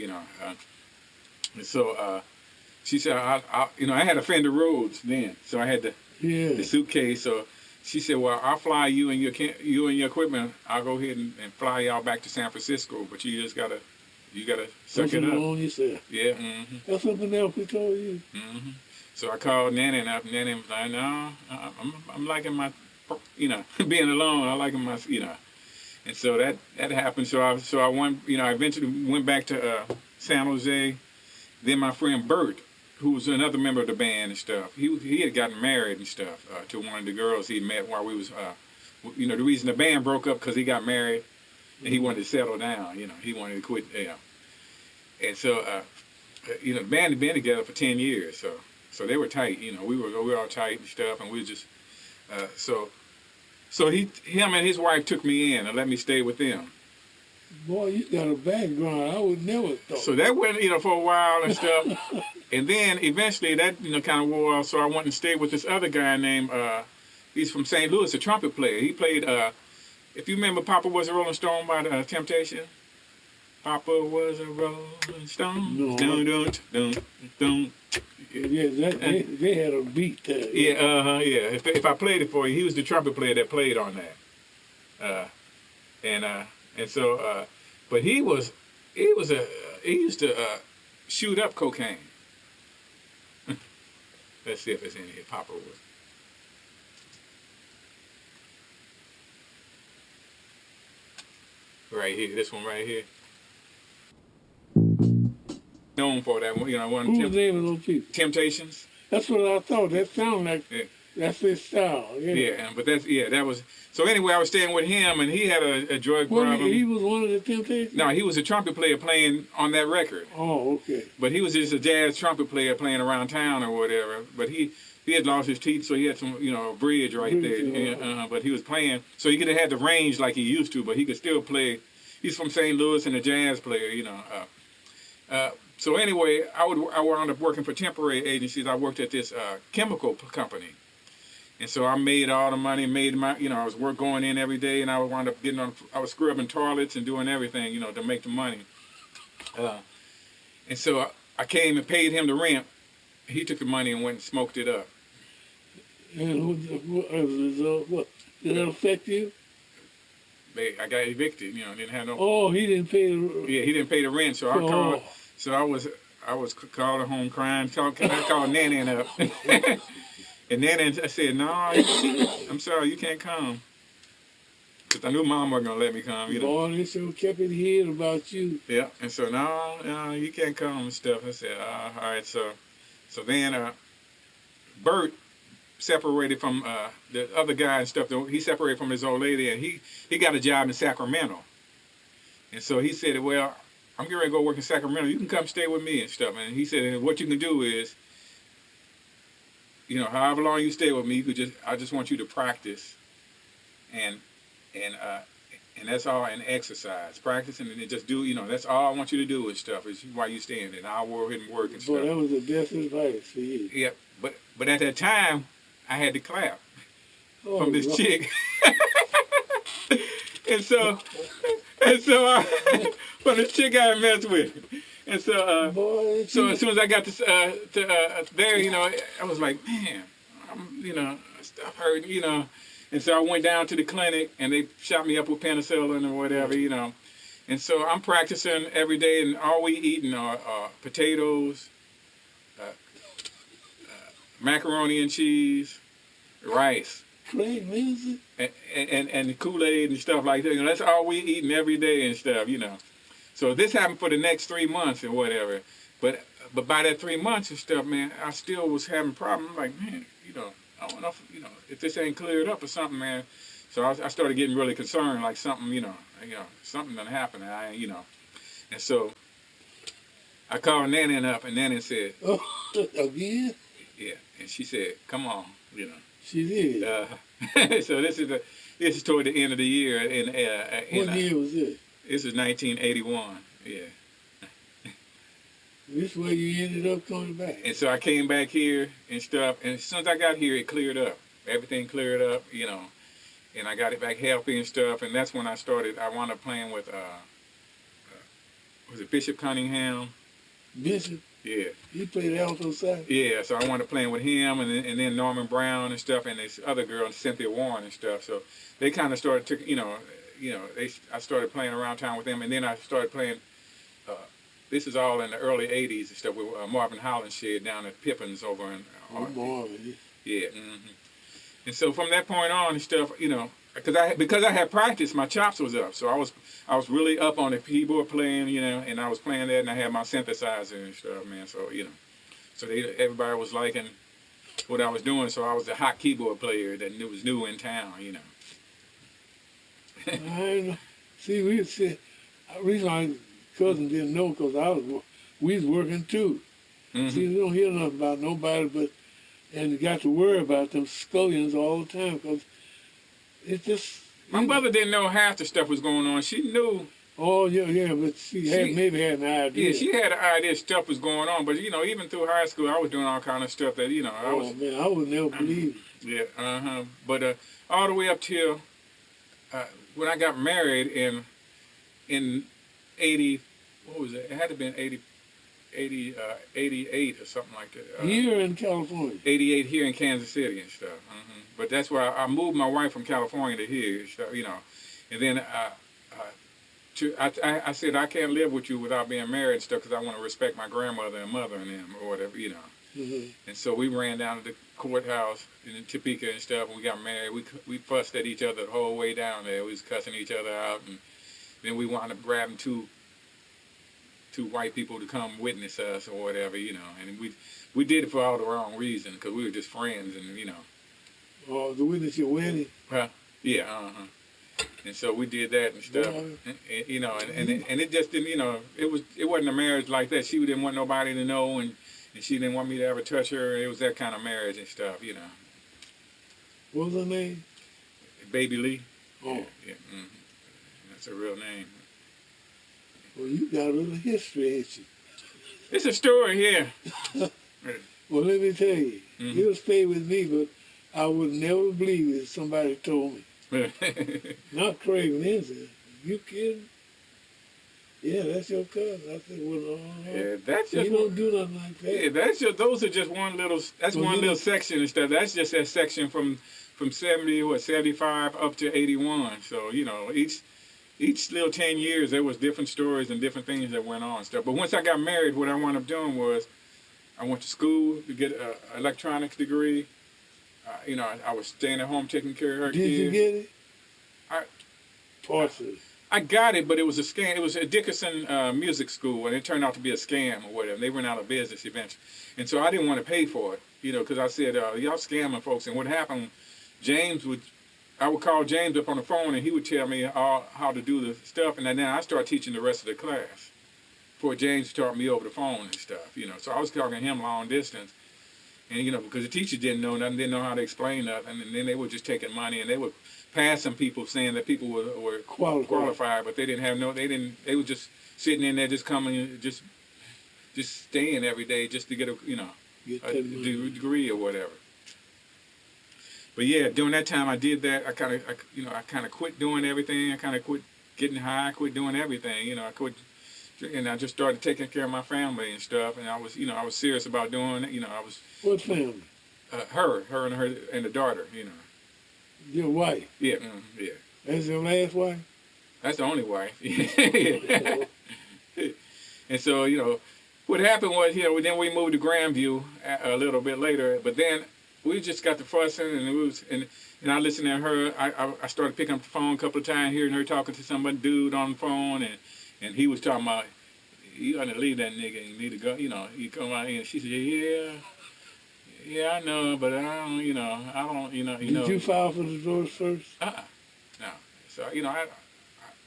And so she said, I had a Fender Rhodes then, so I had the suitcase. So she said, well, I'll fly you and your equipment. I'll go ahead and fly y'all back to San Francisco, but you just gotta suck it up. On yourself. Yeah. That's something else we told you. So I called Nanny up, and Nanny was like, no, I'm liking my, being alone. I like my, and so that happened. So I went, I eventually went back to San Jose. Then my friend Bert, who was another member of the band and stuff, he had gotten married and stuff to one of the girls he met while we was, the reason the band broke up because he got married and he wanted to settle down. He wanted to quit. And so, the band had been together for 10 years, so they were tight. We were all tight and stuff, and we were just so him and his wife took me in and let me stay with them. Boy, you got a background. I would never thought. So that went, for a while and stuff. And then eventually that, kind of wore off. So I went and stayed with this other guy named, he's from St. Louis, a trumpet player. He played, if you remember Papa Was a Rolling Stone by the Temptation. Papa was a Rolling Stone. No. Dun, dun, dun, dun. Yeah, they had a beat there. Yeah, yeah. If I played it for you, he was the trumpet player that played on that. And so, but he used to shoot up cocaine. Let's see if it's in here. Papa was. Right here, this one right here. Known for that one, one. Who was the name of those people? Temptations. That's what I thought. That sounded like that's his style. Yeah, but that was. So anyway, I was staying with him, and he had a drug problem. He was one of the Temptations? No, he was a trumpet player playing on that record. Oh, okay. But he was just a jazz trumpet player playing around town or whatever. But he had lost his teeth, so he had some, a bridge right there. But he was playing, so he could have had the range like he used to, but he could still play. He's from St. Louis and a jazz player, So anyway, I wound up working for temporary agencies. I worked at this chemical company. And so I made all the money, I was going in every day, and I wound up I was scrubbing toilets and doing everything, to make the money. And so I came and paid him the rent. He took the money and went and smoked it up. And as a result, what? Did that affect you? I got evicted, didn't have no. Oh, he didn't pay the rent. Yeah, he didn't pay the rent, so I called. So I was calling home crying. I called Nanny up. And then I said, no, I'm sorry, you can't come. Because I knew Mom wasn't going to let me come. Boy, they sure kept it hid about you. Yeah, and so, no, you can't come and stuff. I said, all right. So then Bert separated from the other guy and stuff. He separated from his old lady, and he got a job in Sacramento. And so he said, well, I'm getting ready to go work in Sacramento. You can come stay with me and stuff. And he said, what you can do is, however long you stay with me, I just want you to practice, and that's all, and exercise, practice, and then just do, that's all I want you to do and stuff is while you staying there. I'll go ahead and work and stuff. Boy, that was the best advice for you. Yeah, but at that time, I had to clap from this chick, and so from this chick I messed with. And so, Boy, so as soon as I got to there, you know, I was like, man, you know, I've heard, you know. And so I went down to the clinic, and they shot me up with penicillin or whatever, you know. And so I'm practicing every day, and all we eating are potatoes, macaroni and cheese, rice, Craig music. and Kool-Aid and stuff like that. You know, that's all we eating every day and stuff, you know. So this happened for the next 3 months and whatever. But by that 3 months and stuff, man, I still was having problems. I'm like, man, you know, I don't know if, you know, if this ain't cleared up or something, man. So I started getting really concerned, like something, you know, something done happened. You know, and so I called Nanny up, and Nanny said, "Oh, again?" Yeah, and she said, "Come on," you know. She did. So this is toward the end of the year. What year was it? This is 1981. Yeah. This way you ended up coming back. And so I came back here and stuff, and as soon as I got here, it cleared up. Everything cleared up, you know, and I got it back healthy and stuff, and that's when I wound up playing with, was it Bishop Cunningham? Bishop? Yeah. He played alto sax? Yeah, so I wound up playing with him, and then Norman Brown and stuff, and this other girl, Cynthia Warren and stuff, so they kind of started to, I started playing around town with them, and then I started playing, this is all in the early 80s and stuff with Marvin Hollenshed down at Pippin's over in Marvin. Yeah. Mm-hmm. And so from that point on and stuff, you know, because I had practiced, my chops was up. So I was really up on the keyboard playing, you know, and I was playing that, and I had my synthesizer and stuff, man. So, you know, so everybody was liking what I was doing. So I was the hot keyboard player that was new in town, you know. I know. See, the reason my cousin didn't know because we was working too. Mm-hmm. See, we don't hear nothing about nobody and you got to worry about them scullions all the time because it's just... My mother didn't know half the stuff was going on. She knew... Oh, yeah, but she maybe had an idea. Yeah, she had an idea stuff was going on, but, you know, even through high school, I was doing all kind of stuff that, you know, I would never believe it. Yeah, But all the way up till when I got married in 80, what was it? It had to have been 88 or something like that. Here in California. 88 here in Kansas City and stuff. But that's why I moved my wife from California to here, and stuff, you know. And then I said, I can't live with you without being married and stuff because I want to respect my grandmother and mother and them or whatever, you know. Mm-hmm. And so we ran down to the courthouse in Topeka and stuff, and we got married. We fussed at each other the whole way down there. We was cussing each other out, and then we wound up grabbing two white people to come witness us or whatever, you know. And we did it for all the wrong reasons because we were just friends, and you know. Oh, to witness your wedding? Yeah, And so we did that and stuff, and you know, and it just didn't, you know, it wasn't a marriage like that. She didn't want nobody to know, and she didn't want me to ever touch her. It was that kind of marriage and stuff, you know. What was her name? Baby Lee. Oh. Yeah. That's a real name. Well, you got a little history, ain't you? It's a story here. Well, let me tell you, it'll stay with me, but I would never believe it if somebody told me. Not Craig Lindsay. You kidding? Yeah, that's your cousin. I said, well, no. Yeah, that's just... You don't do nothing like that. Yeah, those are just one little section and stuff. That's just that section from 75 up to 81. So, you know, each little 10 years, there was different stories and different things that went on and stuff. But once I got married, what I wound up doing was I went to school to get an electronics degree. You know, I was staying at home taking care of her kids. Did you get it? Partially. I got it, but it was a scam. It was a Dickerson music school, and it turned out to be a scam or whatever. They went out of business eventually. And so I didn't want to pay for it, you know, because I said, y'all scamming folks. And what happened, I would call James up on the phone, and he would tell me how to do the stuff, and then I started teaching the rest of the class before James taught me over the phone and stuff, you know. So I was talking to him long distance, and, you know, because the teachers didn't know nothing, didn't know how to explain nothing, and then they were just taking money, and they would pass some people saying that people were qualified, but they they were just sitting in there just coming, just staying every day just to get a degree or whatever. But yeah, during that time I did that. I kind of quit doing everything. I kind of quit getting high. I quit doing everything. You know, I quit and I just started taking care of my family and stuff. And I was, I was serious about doing it. I was. What family? Her and the daughter. Your wife? Yeah, yeah. That's your last wife? That's the only wife. And so, what happened was, then we moved to Grandview a little bit later. But then we just got to fussing, and I listened to her. I started picking up the phone a couple of times, hearing her talking to some dude on the phone, and he was talking about, you got to leave that nigga, you need to go, you come out here. And she said, yeah, I know, but I don't, Did you file for the divorce first? No. So,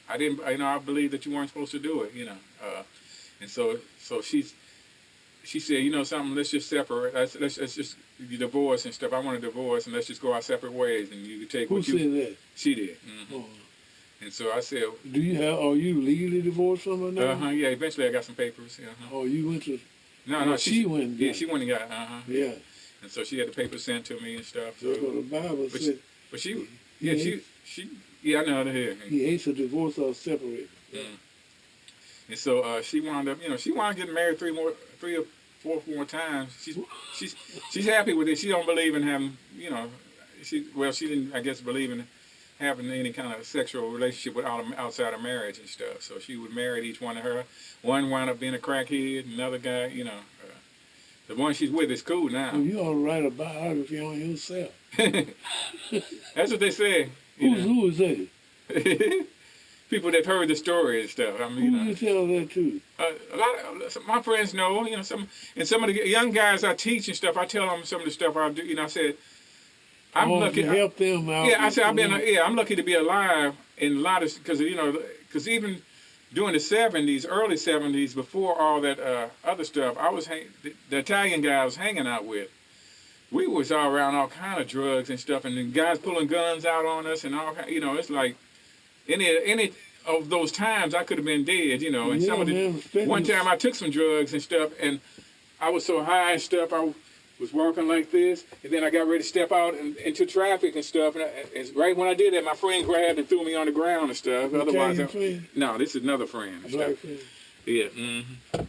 I didn't, I believe that you weren't supposed to do it, and so she said, something, let's just separate, let's just divorce and stuff. I want a divorce, and let's just go our separate ways, and you can take Who what you. said that? She did. Mm-hmm. Oh. And so I said, are you legally divorced from her now? yeah, eventually I got some papers. Oh, you went to. No, she went and got. Yeah, she went and got. Yeah. And so she had the papers sent to me and stuff. That's what the Bible said. But she, yeah, I know that. He hates a divorce or separate. And so she wound up, she wound up getting married three or four more times. She's happy with it. She don't believe in having, she didn't, I guess, believe in having any kind of sexual relationship with outside of marriage and stuff. So she would marry each one of her. One wound up being a crackhead, another guy, the one she's with is cool now. Well, you ought to write a biography on yourself. That's what they say. Who is that? People that've heard the story and stuff. I mean, who you tell that to? A lot of my friends know. Some of the young guys I teach and stuff. I tell them some of the stuff I do. I said, I'm lucky to help them out. Yeah, I said I'm lucky to be alive in a lot of because even during the 70s, early 70s, before all that other stuff, I was the Italian guy I was hanging out with. We was all around all kind of drugs and stuff, and the guys pulling guns out on us and all. It's like any of those times I could have been dead. And some of the one time I took some drugs and stuff, and I was so high and stuff. I was walking like this, and then I got ready to step out into traffic and stuff. And right when I did that, my friend grabbed and threw me on the ground and stuff. Otherwise, no, this is another friend. And Black stuff. friend. Yeah. Mm-hmm.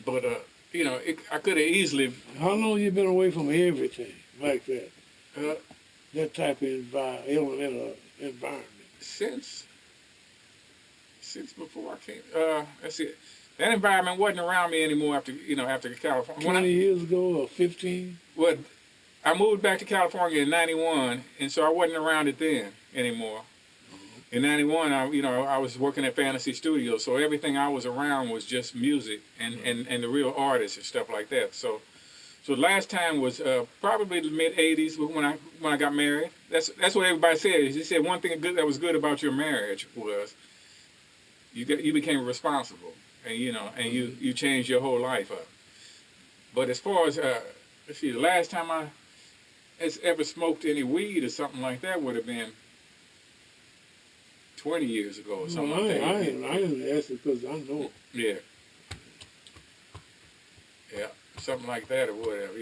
But I could have easily. How long you been away from everything like that? That type of environment. Since before I came. Let's see. That environment wasn't around me anymore after California. 20 years ago or 15? Well, I moved back to California in '91, and so I wasn't around it then anymore. In '91, I was working at Fantasy Studios, so everything I was around was just music and the real artists and stuff like that. So the last time was probably the mid '80s when I got married. That's what everybody said. They said one thing that was good about your marriage was you became responsible. And you changed your whole life up. But as far as let's see, the last time I ever smoked any weed or something like that would have been 20 years ago or something like that. I didn't ask it because I know. Yeah, something like that or whatever.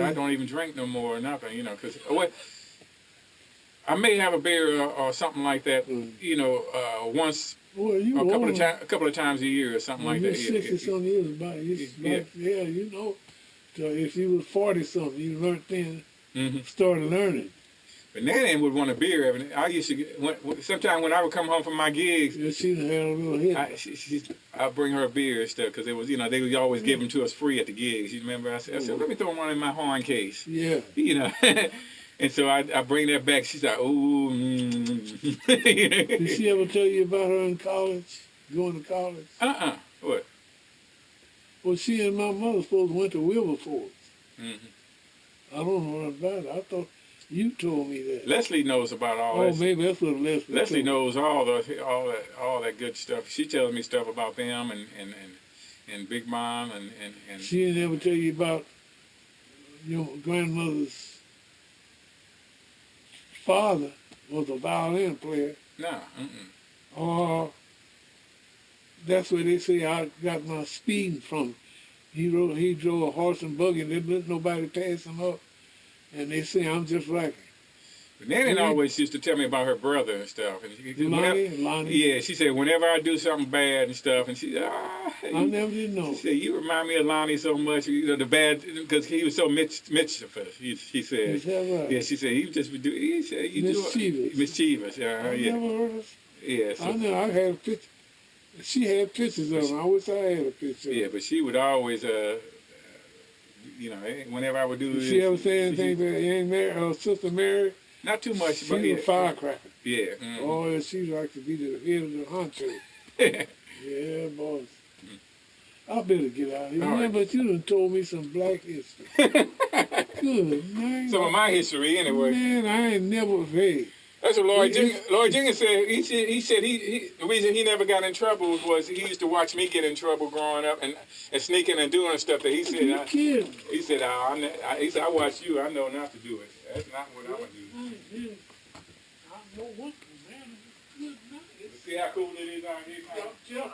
I don't even drink no more or nothing. Because I may have a beer or something like that. Once. Well, a couple of times a year or something like that. 60-some years back. So if you was 40-something, you learned then, started learning. But Nanny would want a beer. I used to get, sometimes when I would come home from my gigs, she had a little hit. I'd bring her a beer and stuff because it was, they would always give them to us free at the gigs. You remember? I said, let me throw one in my horn case. Yeah. And so I bring that back. She's like, ooh. Did she ever tell you about her in college, going to college? What? Well, she and my mother supposed went to Wilberforce. Mm-hmm. I don't know about it. I thought you told me that. Leslie knows about all that. Oh, maybe that's what Leslie Leslie knows all that good stuff. She tells me stuff about them and Big Mom and. She didn't ever tell you about your grandmother's father was a violin player. No. That's where they say I got my speeding from. He drove a horse and buggy and didn't let nobody pass him up. And they say I'm just like him. Nanny always used to tell me about her brother and stuff. And Lonnie. Yeah, she said whenever I do something bad and stuff, and she, I never did know. She said you remind me of Lonnie so much. You know the bad because he was so mischievous. She said. Is that right? Yeah, she said he just would do. He said you Mischievous. Mischievous. I Yeah. never heard of. Yeah. So, I know. I had a picture. She had pictures of him. I wish I had a picture. Yeah, but she would always, whenever I would do. Did she ever say anything to Aunt Mary, Sister Mary? Not too much, She but was a firecracker. Yeah. Mm-hmm. Oh, yeah, she like to be the head of the honcho. Yeah, boss. I better get out of here. All Yeah, right. but you done told me some black history. Good man. Some of my history, anyway. Man, I ain't never heard. That's what Lloyd Jenkins said. He said the reason he never got in trouble was he used to watch me get in trouble growing up and sneaking and doing stuff that he said. You kidding? He said, I watched you. I know not to do it. That's not what I'm gonna do. I know what, man. Good night. See how cool it is out here. Yeah.